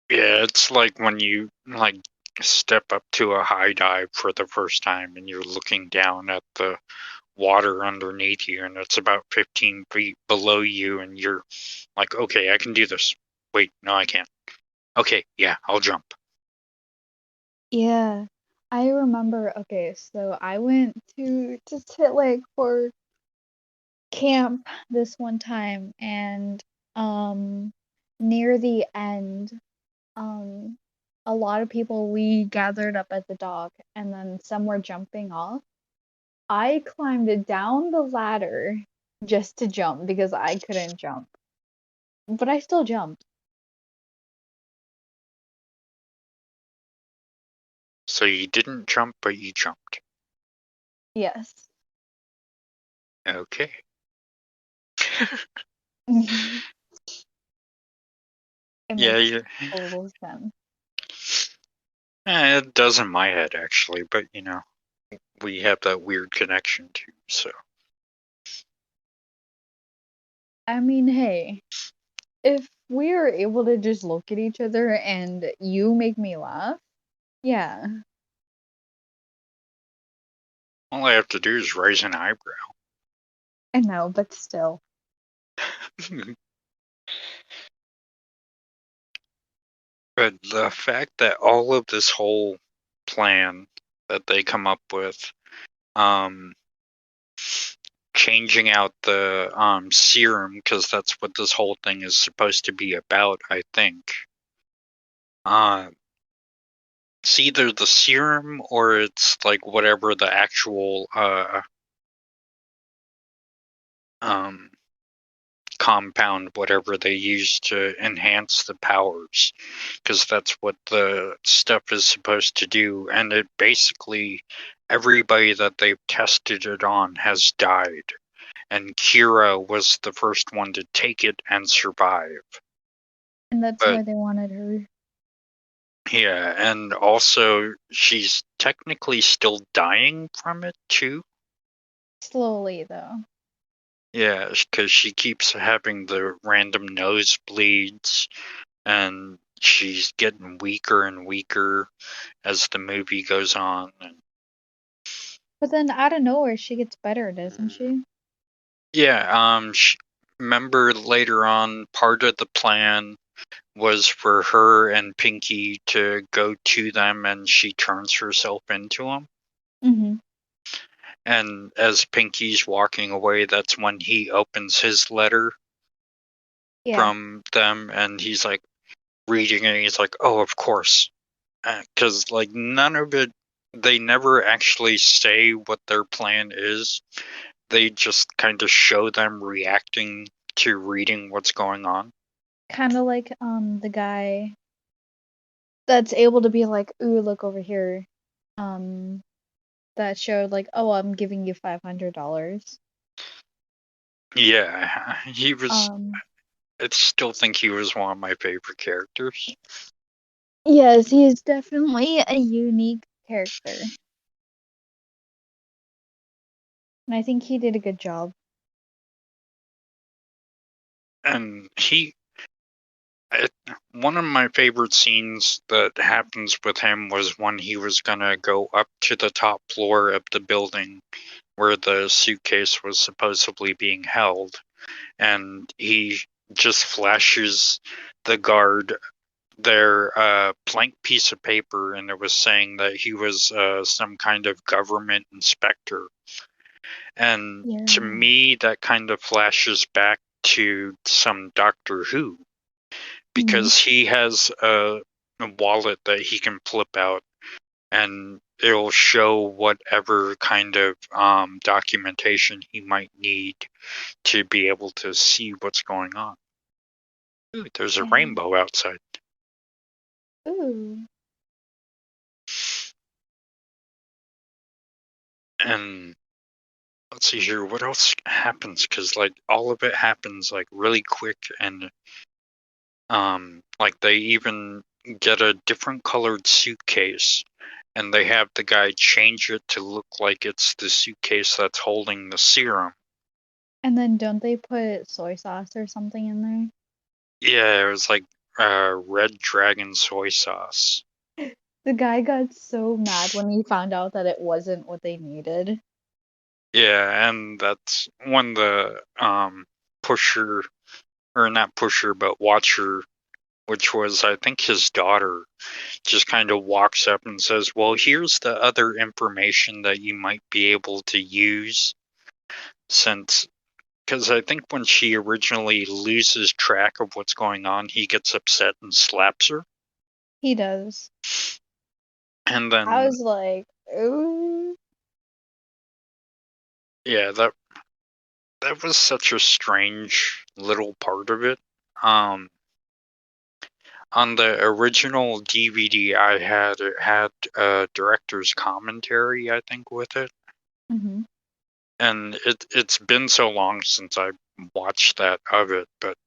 S1: Yeah, it's like when you like step up to a high dive for the first time and you're looking down at the water underneath you and it's about 15 feet below you and you're like, okay, I can do this. Wait, no, I can't. Okay, yeah, I'll jump.
S2: Yeah. I remember, okay, so I went to Tit Lake for camp this one time, and um near the end, um a lot of people, we gathered up at the dock, and then some were jumping off. I climbed down the ladder just to jump because I couldn't jump, but I still jumped.
S1: So you didn't jump, but you jumped.
S2: Yes.
S1: Okay.
S2: It
S1: Yeah,
S2: makes total sense.
S1: it does in my head actually, but we have that weird connection too, so.
S2: I mean, hey, if we are able to just look at each other and you make me laugh, yeah.
S1: All I have to do is raise an eyebrow.
S2: I know, but still.
S1: But the fact that all of this whole plan that they come up with, um, changing out the serum, because that's what this whole thing is supposed to be about, I think. It's either the serum or it's like whatever the actual um compound, whatever they use to enhance the powers, because that's what the stuff is supposed to do. And it basically, everybody that they've tested it on has died. And Kira was the first one to take it and survive.
S2: And that's
S1: But
S2: why they wanted her.
S1: yeah, and also she's technically still dying from it too.
S2: Slowly, though.
S1: Yeah, because she keeps having the random nosebleeds, and she's getting weaker and weaker as the movie goes on.
S2: But then out of nowhere, she gets better, doesn't she?
S1: Yeah, remember later on, part of the plan was for her and Pinky to go to them, and she turns herself into them.
S2: Mm-hmm.
S1: And as Pinky's walking away, that's when he opens his letter
S2: Yeah.
S1: from them, and he's like reading it, and he's like, "Oh, of course," because like none of it, they never actually say what their plan is. They just kind of show them reacting to reading what's going on.
S2: Kind of like the guy that's able to be like, ooh, look over here. Um, that showed like, oh, I'm giving you $500.
S1: Yeah, he was.
S2: Um,
S1: I still think he was one of my favorite characters.
S2: yes, he is definitely a unique character, and I think he did a good job.
S1: And one of my favorite scenes that happens with him was when he was gonna go up to the top floor of the building where the suitcase was supposedly being held, and he just flashes the guard their blank piece of paper, and it was saying that he was some kind of government inspector. And to
S2: Yeah.
S1: me, that kind of flashes back to some Doctor Who,
S2: Hmm.
S1: because he has a wallet that he can flip out, and it'll show whatever kind of documentation he might need to be able to see what's going on. Ooh, there's a
S2: And
S1: rainbow outside.
S2: ooh,
S1: And let's see here, what else happens? Because like all of it happens like really quick, and like they even get a different colored suitcase, and they have the guy change it to look like it's the suitcase that's holding the serum.
S2: and then don't they put soy sauce or something in there?
S1: Yeah, it was like red dragon soy sauce.
S2: The guy got so mad when he found out that it wasn't what they needed.
S1: Yeah, and that's when the pusher, or not pusher but watcher, which was I think his daughter, just kind of walks up and says, "Well, here's the other information that you might be able to use, since," because I think when she originally loses track of what's going on, he gets upset and slaps her.
S2: He does.
S1: And
S2: I
S1: then,
S2: was like, ooh.
S1: yeah, that was such a strange little part of it. Um, on the original DVD I had, it had a director's commentary, I think, with it.
S2: Hmm.
S1: And it's been so long since I watched that of it, but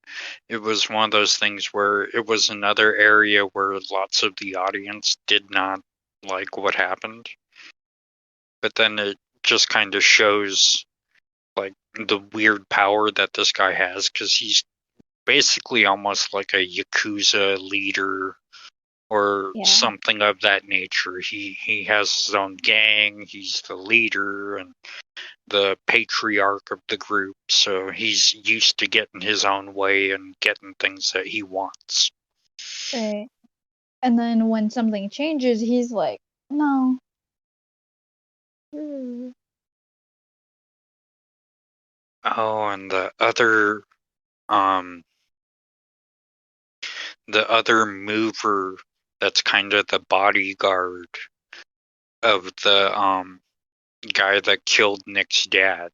S1: it was one of those things where it was another area where lots of the audience did not like what happened, but then it just kind of shows like the weird power that this guy has, because he's basically almost like a Yakuza leader or
S2: Yeah.
S1: something of that nature. He has his own gang, he's the leader and the patriarch of the group, so he's used to getting his own way and getting things that he wants.
S2: Right. And then when something changes, he's like, no. Mm.
S1: Oh, and um the other mover that's kind of the bodyguard of the guy that killed Nick's dad.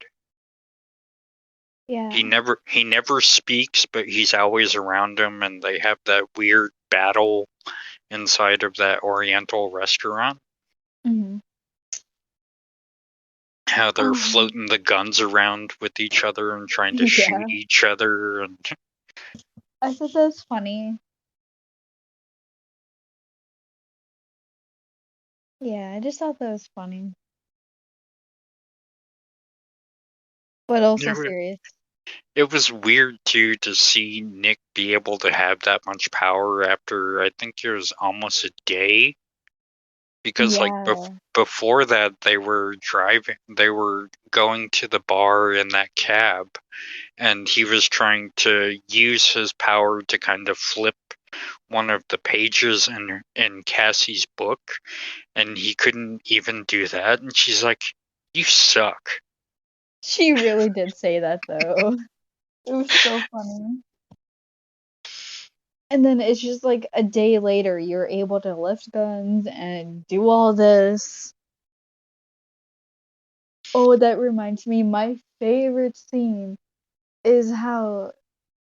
S2: Yeah.
S1: He never speaks, but he's always around him, and they have that weird battle inside of that Oriental restaurant.
S2: Hmm.
S1: How they're
S2: Oh,
S1: floating the guns around with each other and trying to shoot
S2: yeah.
S1: each other, and
S2: I thought that was funny. Yeah, I just thought that was funny, but also
S1: it,
S2: serious.
S1: it was weird too to see Nick be able to have that much power after I think it was almost a day, because like
S2: Yeah.
S1: before that they were going to the bar in that cab, and he was trying to use his power to kind of flip one of the pages in Cassie's book, and he couldn't even do that, and she's like, you suck.
S2: She really did say that though. It was so funny. And then it's just like a day later, you're able to lift guns and do all this. Oh, that reminds me, my favorite scene is how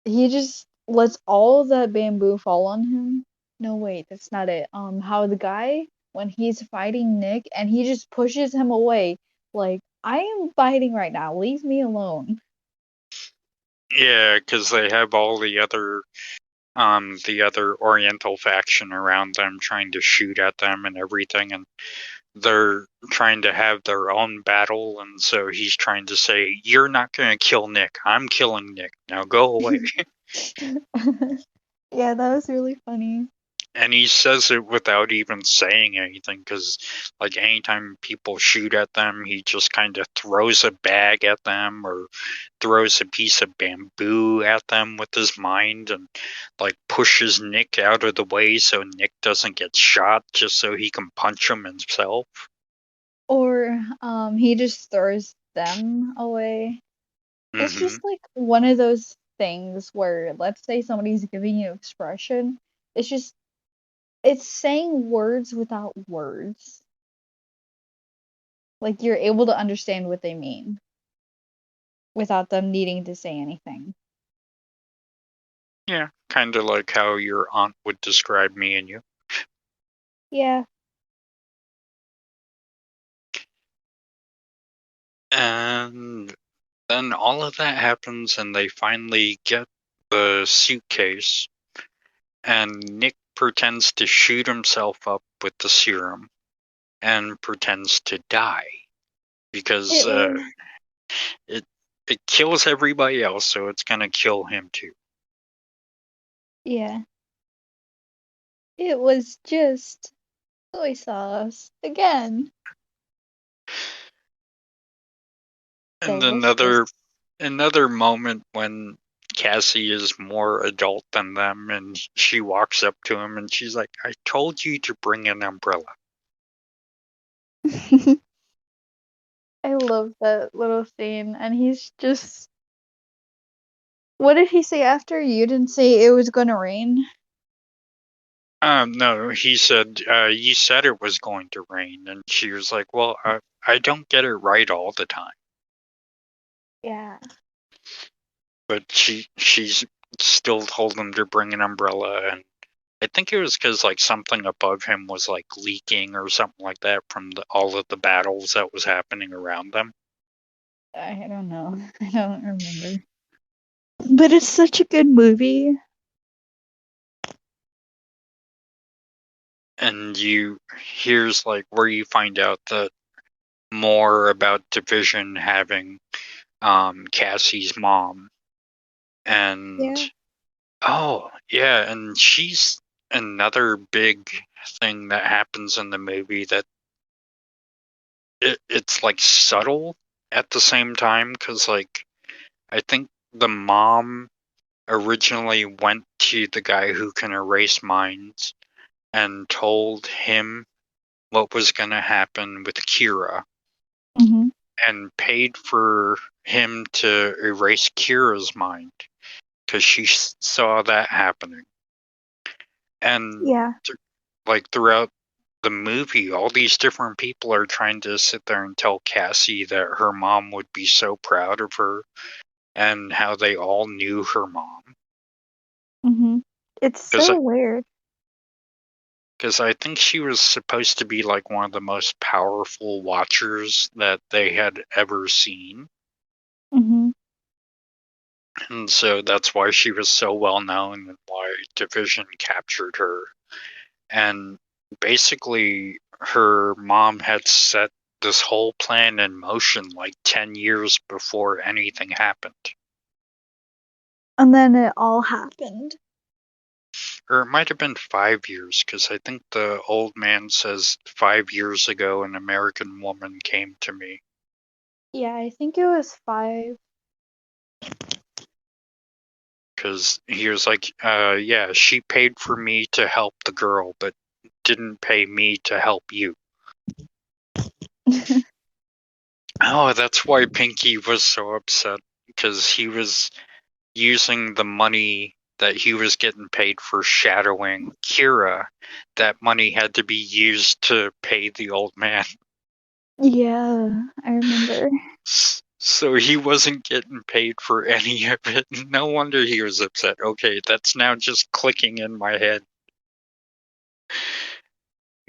S2: he just lets all that bamboo fall on him. No, wait, that's not it. How the guy, when he's fighting Nick and he just pushes him away, like, I am fighting right now, leave me alone.
S1: Yeah, because they have all the other Oriental faction around them trying to shoot at them and everything, and they're trying to have their own battle, and so he's trying to say, you're not going to kill Nick, I'm killing Nick, now go away.
S2: Yeah, that was really funny.
S1: And he says it without even saying anything, because like anytime people shoot at them, he just kind of throws a bag at them or throws a piece of bamboo at them with his mind, and like pushes Nick out of the way so Nick doesn't get shot, just so he can punch him himself.
S2: Or he just throws them away. It's
S1: Mm-hmm.
S2: just like one of those things where let's say somebody's giving you expression. It's just it's saying words without words. Like you're able to understand what they mean without them needing to say anything.
S1: Yeah, kind of like how your aunt would describe me and you.
S2: Yeah.
S1: And then all of that happens, and they finally get the suitcase, and Nick pretends to shoot himself up with the serum and pretends to die because
S2: It was
S1: it it kills everybody else, so it's gonna kill him too.
S2: yeah. It was just soy sauce again.
S1: And
S2: Delicious.
S1: another moment when Cassie is more adult than them, and she walks up to him and she's like, I told you to bring an umbrella.
S2: I love that little scene and he's just what did he say after? You didn't say it was gonna rain?
S1: No, he said, you said it was going to rain. And she was like, well, I don't get it right all the time.
S2: Yeah.
S1: But she's still told him to bring an umbrella. And I think it was because like something above him was like leaking or something like that from all of the battles that was happening around them.
S2: I don't know. I don't remember. But it's such a good movie.
S1: And here's like where you find out that more about Division having Cassie's mom. And
S2: Yeah.
S1: oh, yeah, and she's another big thing that happens in the movie that it's like subtle at the same time because like I think the mom originally went to the guy who can erase minds and told him what was going to happen with Kira
S2: Mhm.
S1: and paid for him to erase Kira's mind because she saw that happening. And
S2: Yeah.
S1: like throughout the movie, all these different people are trying to sit there and tell Cassie that her mom would be so proud of her and how they all knew her mom.
S2: Mhm. It's
S1: Because
S2: so weird.
S1: I think she was supposed to be like one of the most powerful watchers that they had ever seen.
S2: Mhm.
S1: And so that's why she was so well known and why Division captured her. And basically, her mom had set this whole plan in motion like 10 years before anything happened.
S2: And then it all happened.
S1: Or it might have been 5 years, because I think the old man says 5 years ago an American woman came to me.
S2: Yeah, I think it was 5.
S1: Because he was like, yeah, she paid for me to help the girl, but didn't pay me to help you. Oh, that's why Pinky was so upset, because he was using the money that he was getting paid for shadowing Kira. That money had to be used to pay the old man.
S2: Yeah, I remember.
S1: So he wasn't getting paid for any of it. No wonder he was upset. Okay, that's now just clicking in my head.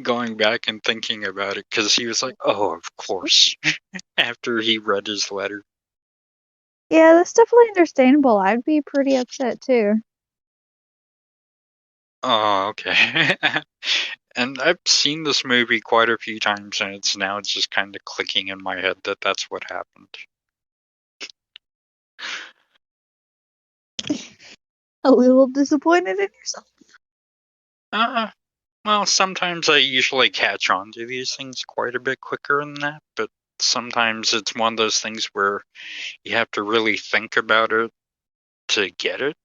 S1: Going back and thinking about it, because he was like, oh, of course, after he read his letter.
S2: Yeah, that's definitely understandable. I'd be pretty upset too.
S1: Oh, okay. And I've seen this movie quite a few times, and it's now just kind of clicking in my head that that's what happened.
S2: A little disappointed in yourself.
S1: Uh, well, sometimes I usually catch on to these things quite a bit quicker than that, but sometimes it's one of those things where you have to really think about it to get it.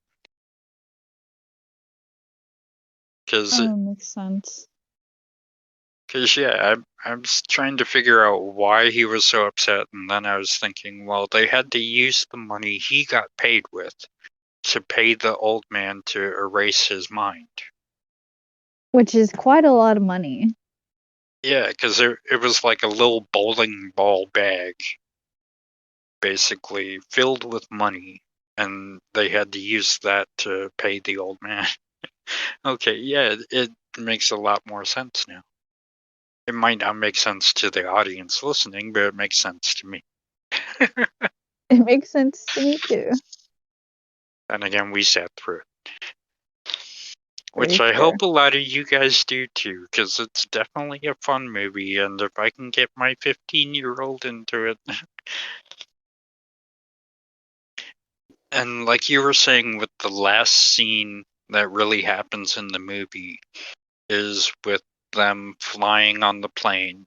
S1: Because,
S2: Makes sense.
S1: yeah, I was trying to figure out why he was so upset, and then I was thinking, well, they had to use the money he got paid with to pay the old man to erase his mind.
S2: Which is quite a lot of money.
S1: Yeah, because it was like a little bowling ball bag, basically filled with money, and they had to use that to pay the old man. Okay, yeah, it makes a lot more sense now. It might not make sense to the audience listening, but it makes sense to me.
S2: It makes sense to me too.
S1: And again, we sat through it, which
S2: For
S1: I
S2: sure.
S1: hope a lot of you guys do too, because it's definitely a fun movie, and if I can get my 15-year-old into it. And like you were saying with the last scene that really happens in the movie is with them flying on the plane,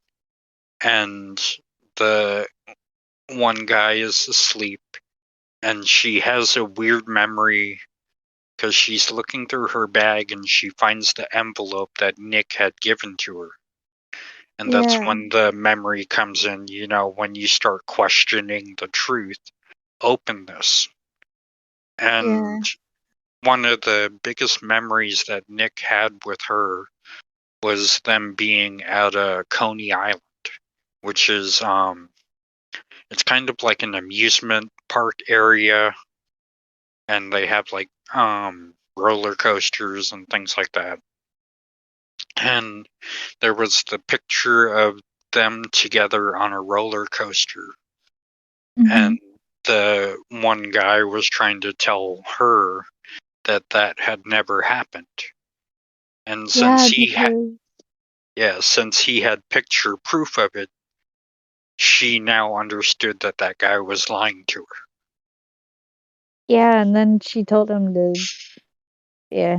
S1: and the one guy is asleep, and she has a weird memory because she's looking through her bag and she finds the envelope that Nick had given to her. And that's
S2: Yeah.
S1: when the memory comes in, when you start questioning the truth, openness.
S2: Yeah.
S1: And one of the biggest memories that Nick had with her was them being at a Coney Island, which is it's kind of like an amusement park area, and they have like roller coasters and things like that. And there was the picture of them together on a roller coaster, and
S2: Mhm.
S1: the one guy was trying to tell her that that had never happened. And since
S2: Yeah,
S1: he had
S2: because
S1: yeah, since he had picture proof of it, she now understood that that guy was lying to her.
S2: Yeah, and then she told him to. Yeah.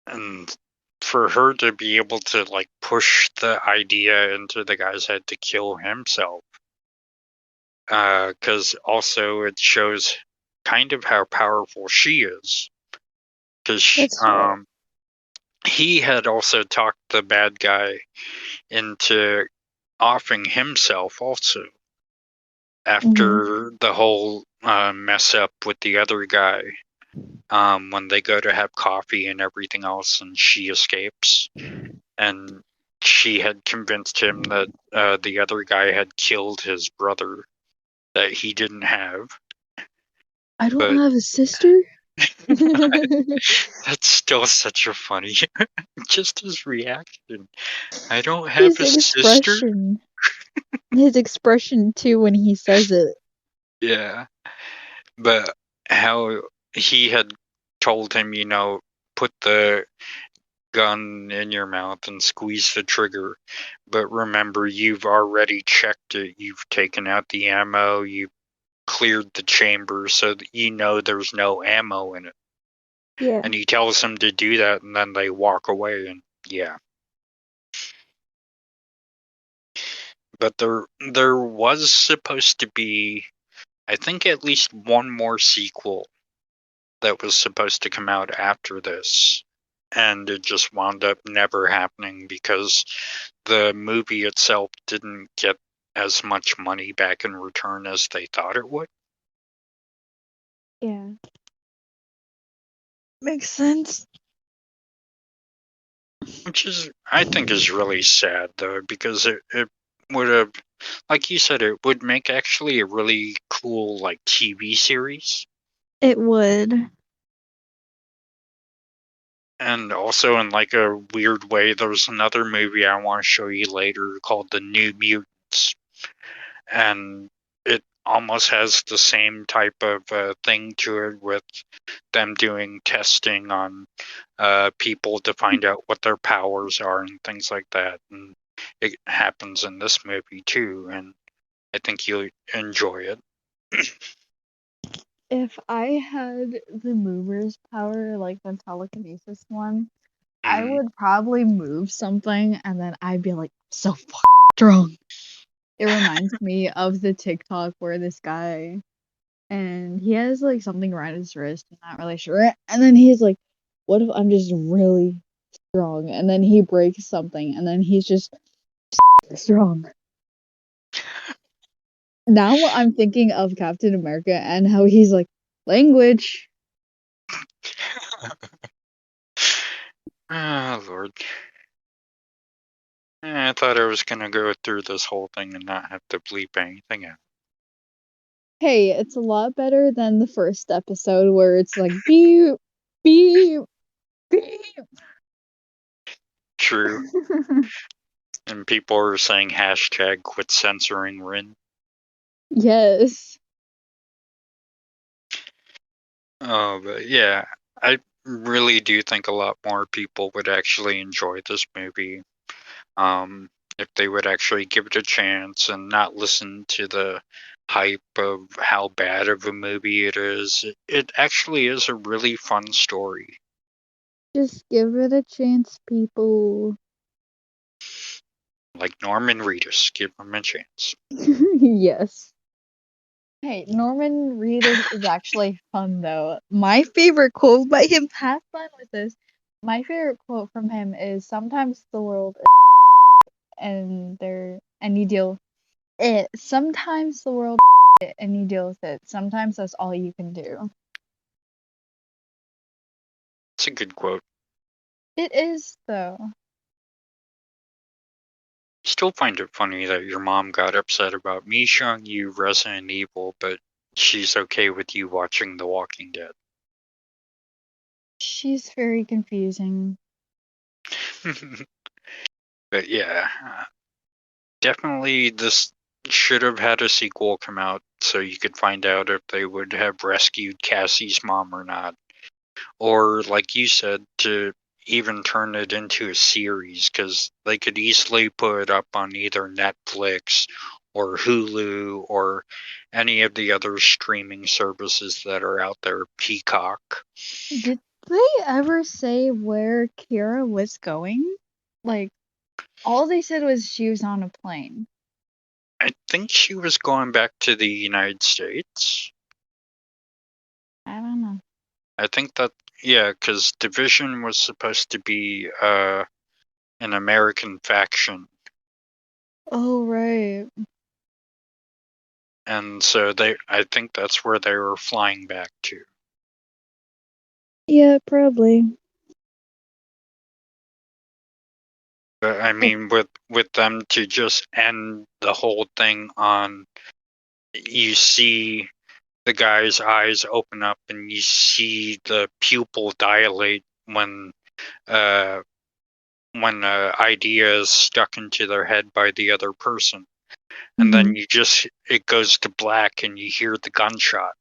S1: And for her to be able to like push the idea into the guy's head to kill himself, because also it shows kind of how powerful she is. Because
S2: That's right.
S1: he had also talked the bad guy into offing himself also
S2: Hmm.
S1: after the whole mess up with the other guy, when they go to have coffee and everything else and she escapes, and she had convinced him that the other guy had killed his brother that he didn't have.
S2: I don't
S1: But
S2: have a sister.
S1: that's still such a funny just his reaction. I don't have
S2: His
S1: a sister.
S2: expression. His expression too when he says it.
S1: Yeah, but how he had told him, put the gun in your mouth and squeeze the trigger. But remember, you've already checked it. You've taken out the ammo. You've cleared the chamber so that there's no ammo in it.
S2: Yeah.
S1: And he tells them to do that, and then they walk away. And yeah, but there was supposed to be, I think, at least one more sequel that was supposed to come out after this, and it just wound up never happening because the movie itself didn't get as much money back in return as they thought it would.
S2: Yeah. Makes sense.
S1: Which is, I think, is really sad though, because it would have, like you said, it would make actually a really cool like TV series.
S2: It would.
S1: And also in like a weird way, there's another movie I want to show you later called The New Mutants, and it almost has the same type of thing to it, with them doing testing on people to find out what their powers are and things like that. And it happens in this movie too, and I think you'll enjoy it.
S2: If I had the mover's power, like the telekinesis one, I
S1: Mm.
S2: would probably move something and then I'd be like so strong. It reminds me of the TikTok where this guy and he has like something around his wrist, I'm not really sure. And then he's like, what if I'm just really strong? And then he breaks something and then he's just strong. Now I'm thinking of Captain America and how he's like, language.
S1: Ah, Lord. I thought I was gonna go through this whole thing and not have to bleep anything out.
S2: Hey, it's a lot better than the first episode where it's like beep, beep, beep.
S1: True. And people are saying hashtag quit censoring Rin.
S2: Yes.
S1: Oh, but yeah, I really do think a lot more people would actually enjoy this movie, um, if they would actually give it a chance and not listen to the hype of how bad of a movie it is. It actually is a really fun story.
S2: Just give it a chance, people.
S1: Like Norman Reedus, give him a chance.
S2: Yes. Hey, Norman Reedus is actually fun though. My favorite quote by him, have fun with this. My favorite quote from him is sometimes the world and you deal it. Sometimes the world and you deal with it. Sometimes that's all you can do.
S1: It's a good quote.
S2: It is though.
S1: Still find it funny that your mom got upset about me showing you Resident Evil, but she's okay with you watching The Walking Dead.
S2: She's very confusing.
S1: But yeah, definitely this should have had a sequel come out so you could find out if they would have rescued Cassie's mom or not. Or, like you said, to even turn it into a series, because they could easily put it up on either Netflix or Hulu or any of the other streaming services that are out there, Peacock.
S2: Did they ever say where Kira was going? Like, all they said was she was on a plane.
S1: I think she was going back to the United States.
S2: I don't know.
S1: I think that, yeah, because Division was supposed to be an American faction,
S2: Oh, right.
S1: and so I think that's where they were flying back to.
S2: Yeah, probably.
S1: But I mean, with them to just end the whole thing on, you see the guy's eyes open up and you see the pupil dilate uh when idea is stuck into their head by the other person, and then
S2: Hmm.
S1: it goes to black and you hear the gunshot,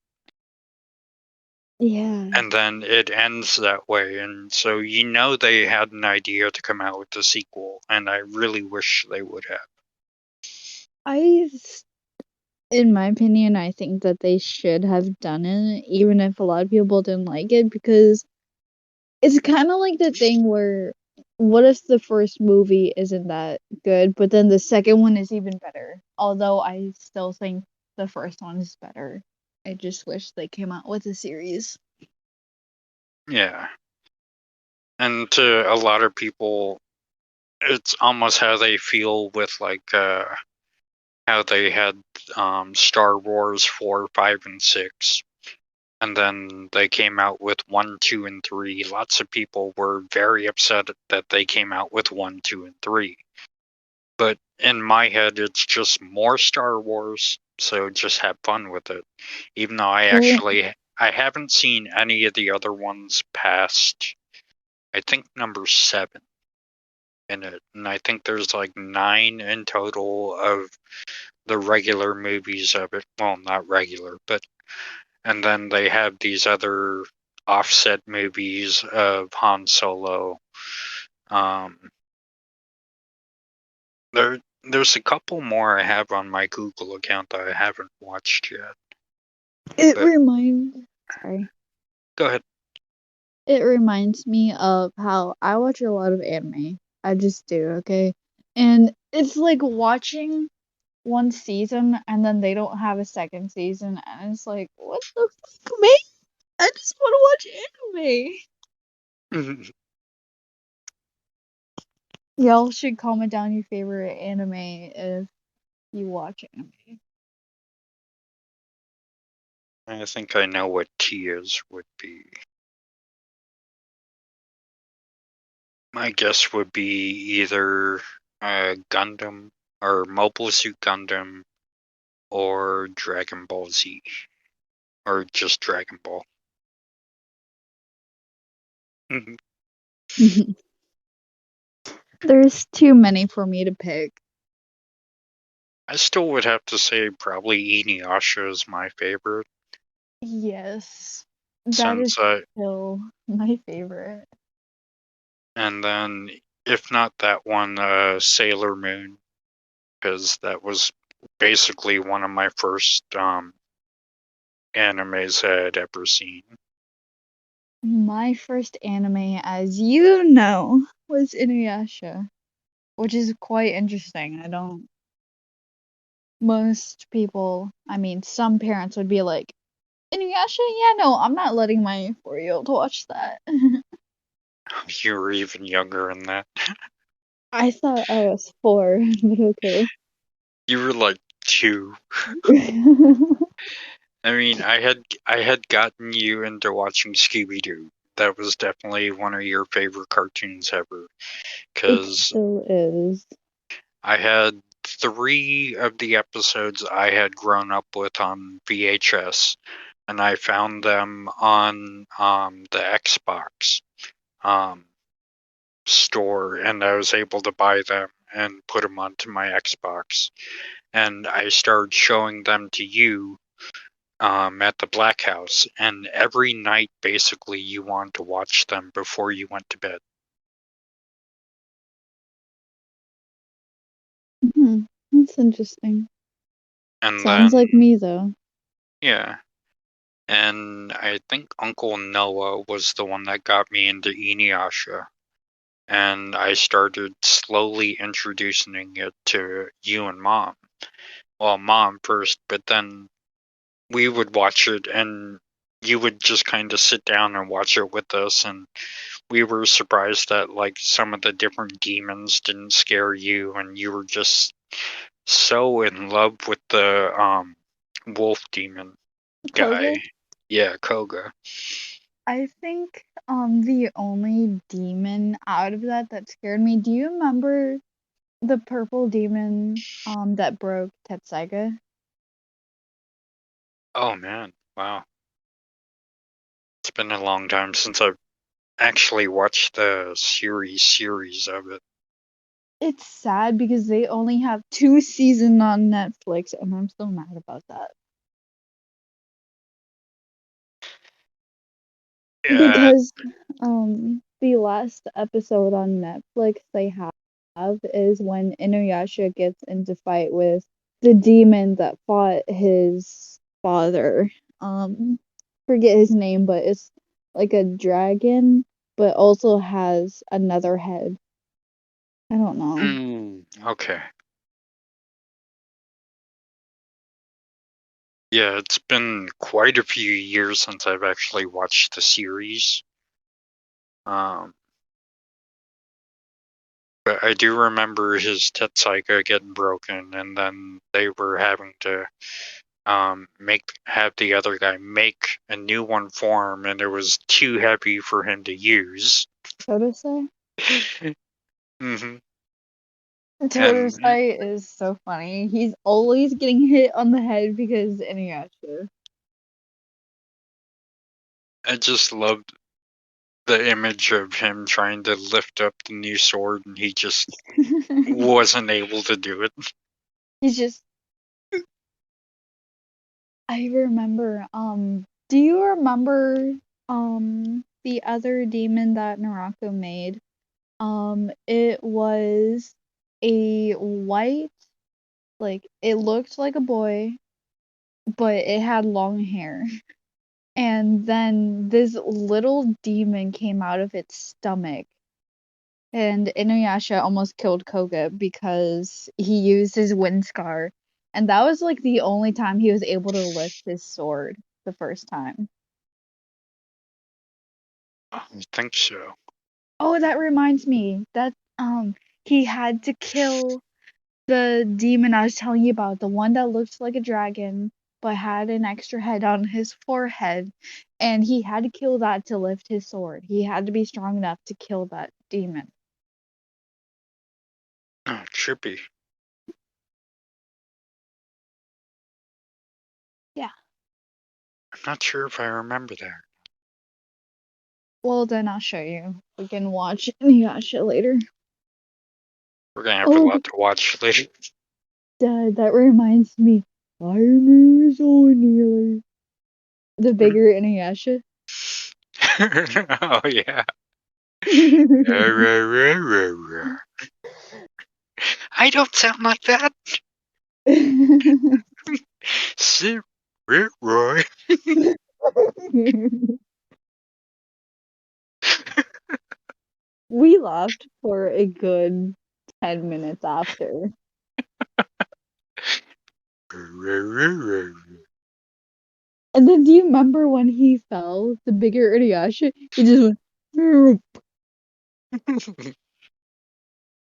S2: Yeah.
S1: and then it ends that way. And so they had an idea to come out with the sequel, and I really wish they would have.
S2: I, in my opinion, I think that they should have done it, even if a lot of people didn't like it, because it's kind of like the thing where, what if the first movie isn't that good, but then the second one is even better? Although I still think the first one is better. I just wish they came out with a series.
S1: Yeah. And to a lot of people, it's almost how they feel with like how they had Star Wars 4, 5, and 6, and then they came out with 1, 2, and 3. Lots of people were very upset that they came out with 1, 2, and 3. But in my head, it's just more Star Wars, so just have fun with it. Even though
S2: Well,
S1: I haven't seen any of the other ones past, I think, number 7 in it, and I think there's like 9 in total of the regular movies of it. Well, not regular, but, and then they have these other offset movies of Han Solo. Um, there's a couple more I have on my Google account that I haven't watched yet.
S2: it
S1: But
S2: reminds sorry.
S1: go ahead.
S2: It reminds me of how I watch a lot of anime. I just do, okay? And it's like watching one season and then they don't have a second season and it's like, what the fuck, man? I just want to watch anime. Y'all should comment down your favorite anime if you watch anime.
S1: I think I know what Tia's would be. My guess would be either Gundam or Mobile Suit Gundam or Dragon Ball Z, or just Dragon Ball.
S2: There's too many for me to pick.
S1: I still would have to say probably Inuyasha is my favorite,
S2: Yes, that is
S1: since
S2: still my favorite.
S1: and then if not that one, Sailor Moon, because that was basically one of my first animes I had ever seen.
S2: My first anime, as you know, was Inuyasha, which is quite interesting. I don't. Most people, I mean, some parents would be like, Inuyasha? Yeah, no, I'm not letting my 4-year-old watch that.
S1: You were even younger in that.
S2: I thought I was 4, but okay.
S1: You were like 2. I mean, I had gotten you into watching Scooby Doo. That was definitely one of your favorite cartoons ever.
S2: It
S1: Because
S2: still is.
S1: I had 3 of the episodes I had grown up with on VHS, and I found them on the Xbox um, store, and I was able to buy them and put them onto my Xbox. And I started showing them to you at the Black House, and every night basically you wanted to watch them before you went to bed.
S2: That's interesting.
S1: And
S2: Sounds
S1: then,
S2: like me though.
S1: yeah. And I think Uncle Noah was the one that got me into Inuyasha. And I started slowly introducing it to you and Mom. Well, Mom first, but then we would watch it and you would just kind of sit down and watch it with us, and we were surprised that like some of the different demons didn't scare you, and you were just so in love with the wolf demon guy.
S2: Koga?
S1: Yeah, Koga.
S2: I think the only demon out of that scared me. Do you remember the purple demon that broke Tetsaiga?
S1: Oh man, wow. It's been a long time since I've actually watched the series of it.
S2: It's sad because they only have 2 seasons on Netflix, and I'm so mad about that.
S1: Yeah.
S2: Because the last episode on Netflix they have is when Inuyasha gets into fight with the demon that fought his father. Forget his name, but it's like a dragon, but also has another head. I don't know.
S1: Okay. Yeah, it's been quite a few years since I've actually watched the series. Um, but I do remember his Tetsaiga getting broken, and then they were having to have the other guy make a new one for him, and it was too heavy for him to use.
S2: Totosai?
S1: hmm And
S2: Totosai is so funny. He's always getting hit on the head because Inuyasha.
S1: I just loved the image of him trying to lift up the new sword, and he just wasn't able to do it.
S2: He's just I remember, do you remember, the other demon that Narako made? It was a white, like, it looked like a boy, but it had long hair. And then this little demon came out of its stomach, and Inuyasha almost killed Koga because he used his wind scar. And that was like the only time he was able to lift his sword the first time.
S1: I think so.
S2: Oh, that reminds me that he had to kill the demon I was telling you about, the one that looked like a dragon but had an extra head on his forehead, and he had to kill that to lift his sword. He had to be strong enough to kill that demon.
S1: Oh, trippy.
S2: Yeah.
S1: I'm not sure if I remember that.
S2: Well, then I'll show you. We can watch Inuyasha later.
S1: We're gonna have a
S2: Oh,
S1: lot to watch later.
S2: Dad, that reminds me. I remember so nearly. The bigger Inuyasha.
S1: Oh yeah. I don't sound like that. Sit, Roy.
S2: We laughed for a good 10 minutes after. And then do you remember when he fell, the bigger Inuyasha? He just went, "Meow."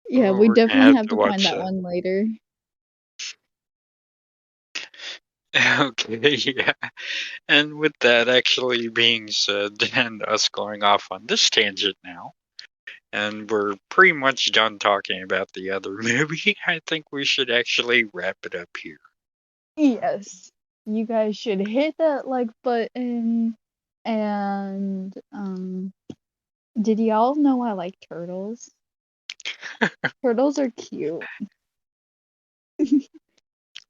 S2: Yeah,
S1: Oh,
S2: we
S1: we're gonna
S2: definitely
S1: have
S2: have
S1: to
S2: to find
S1: watch
S2: that
S1: that.
S2: one later.
S1: Okay, yeah. And with that actually being said, and us going off on this tangent now, and we're pretty much done talking about the other movie, I think we should actually wrap it up here.
S2: Yes. You guys should hit that like button. And did y'all know I like turtles? Turtles are cute.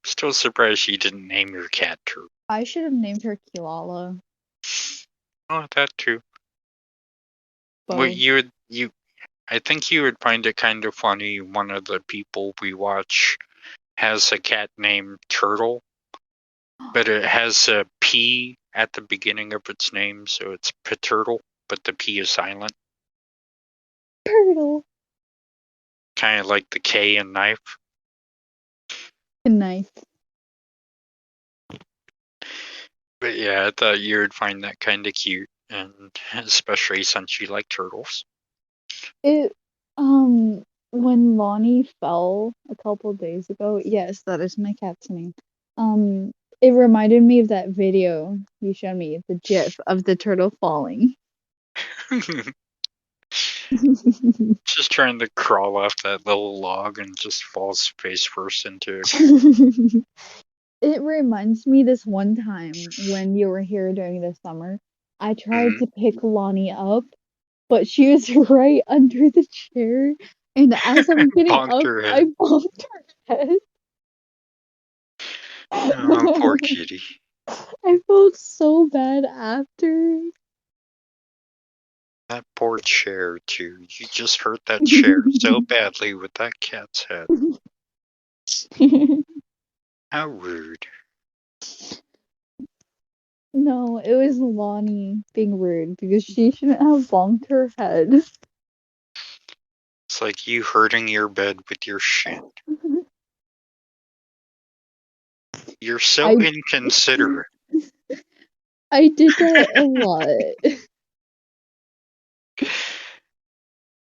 S1: Still surprised you didn't name your cat Turtle.
S2: I should have named her Kilala.
S1: Oh, that too. Well,
S2: Both.
S1: I think you would find it kind of funny. One of the people we watch has a cat named Turtle, but it has a P at the beginning of its name, so it's Paturtle, but the P is silent.
S2: Turtle.
S1: Kind of like the K in knife.
S2: Nice.
S1: But yeah, I thought you would find that kind of cute, and especially since you like turtles.
S2: It when Lonnie fell a couple days ago, yes, that is my cat's name. Um, it reminded me of that video you showed me, the GIF of the turtle falling.
S1: Just trying to crawl off that little log and just falls face first into it.
S2: It reminds me this one time when you were here during the summer, I tried
S1: Mm-hmm.
S2: to pick Lonnie up, but she was right under the chair, and as I'm getting
S1: Bonked
S2: up,
S1: her
S2: I
S1: head.
S2: bumped her head.
S1: Oh, poor kitty.
S2: I felt so bad after.
S1: That poor chair, too. You just hurt that chair so badly with that cat's head. How rude.
S2: No, it was Lonnie being rude because she shouldn't have bumped her head.
S1: It's like you hurting your bed with your shin. You're so
S2: I
S1: inconsiderate.
S2: I did that a lot.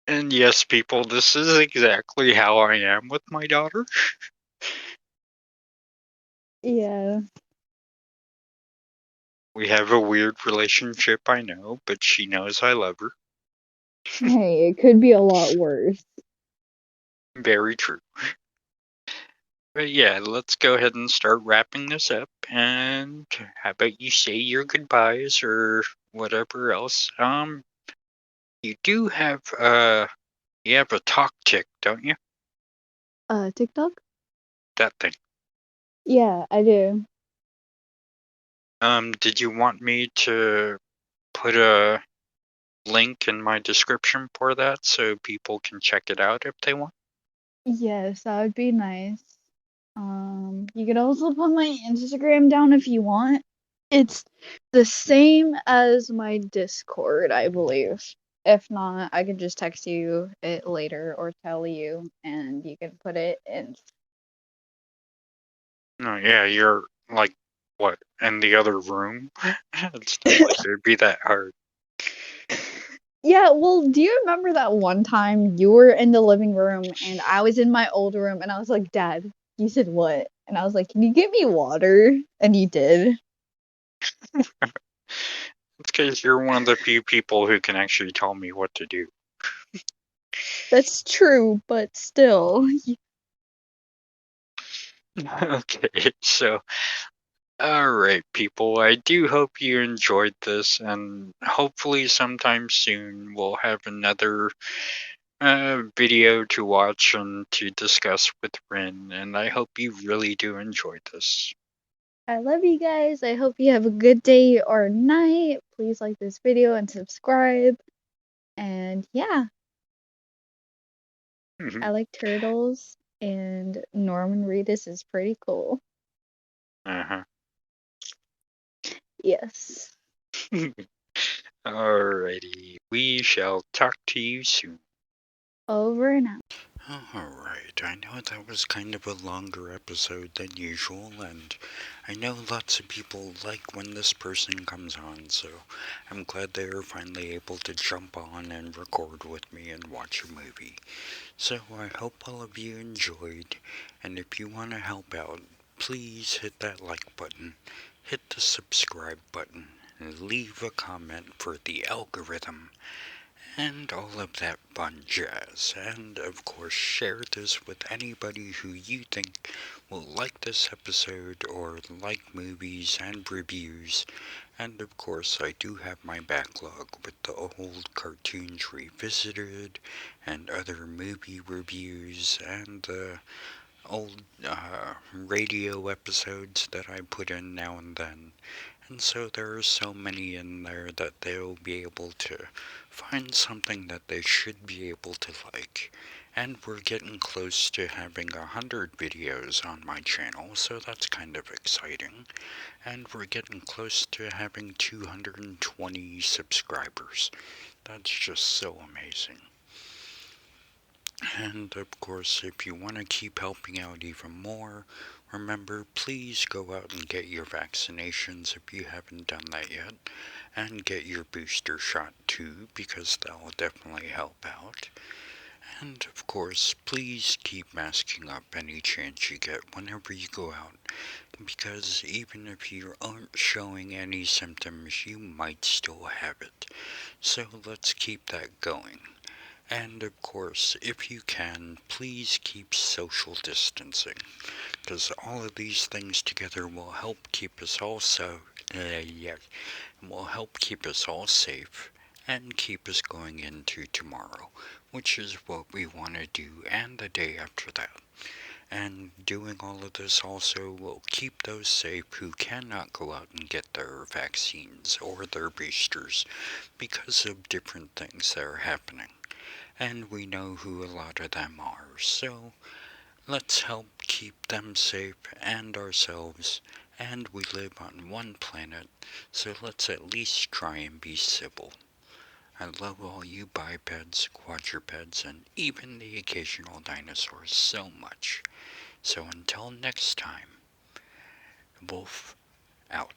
S1: And yes, people, this is exactly how I am with my daughter.
S2: Yeah.
S1: We have a weird relationship, I know, but she knows I love her.
S2: Hey, it could be a lot worse.
S1: Very true. But yeah, let's go ahead and start wrapping this up. And how about you say your goodbyes or whatever else? You do have you have a talk tick, don't you?
S2: TikTok?
S1: That thing.
S2: Yeah, I do.
S1: Did you want me to put a link in my description for that so people can check it out if they want?
S2: Yes, that would be nice. You could also put my Instagram down if you want. It's the same as my Discord, I believe. If not, I can just text you it later or tell you, and you can put it in.
S1: No, yeah, you're like what, in the other room? It's not like it'd be that hard.
S2: Yeah, well, do you remember that one time you were in the living room and I was in my old room and I was like, Dad, you said what? And I was like, can you get me water? And you did.
S1: It's because you're one of the few people who can actually tell me what to do.
S2: That's true, but still.
S1: Okay, so alright, people, I do hope you enjoyed this, and hopefully sometime soon we'll have another video to watch and to discuss with Rin, and I hope you really do enjoy this.
S2: I love you guys. I hope you have a good day or night. Please like this video and subscribe. And yeah, I like turtles, and Norman Reedus is pretty cool.
S1: Uh-huh.
S2: Yes.
S1: Alrighty, we shall talk to you soon.
S2: Over and out.
S1: Alright, I know that was kind of a longer episode than usual, and I know lots of people like when this person comes on, so I'm glad they are finally able to jump on and record with me and watch a movie. So I hope all of you enjoyed, and if you want to help out, please hit that like button, hit the subscribe button, and leave a comment for the algorithm and all of that fun jazz. And of course, share this with anybody who you think will like this episode or like movies and reviews. And of course, I do have my backlog with the old cartoons revisited and other movie reviews and the old radio episodes that I put in now and then. And so there are so many in there that they'll be able to find something that they should be able to like. And we're getting close to having 100 videos on my channel, so that's kind of exciting. And we're getting close to having 220 subscribers. That's just so amazing. And of course, if you want to keep helping out even more, remember, please go out and get your vaccinations if you haven't done that yet, and get your booster shot too, because that will definitely help out. And of course, please keep masking up any chance you get whenever you go out, because even if you aren't showing any symptoms, you might still have it. So let's keep that going. And of course, if you can, please keep social distancing, because all of these things together will help keep us all will help keep us all safe and keep us going into tomorrow, which is what we want to do, and the day after that. And doing all of this also will keep those safe who cannot go out and get their vaccines or their boosters because of different things that are happening. And we know who a lot of them are, so let's help keep them safe and ourselves. And we live on one planet, so let's at least try and be civil. I love all you bipeds, quadrupeds, and even the occasional dinosaurs so much. So until next time, Wolf out.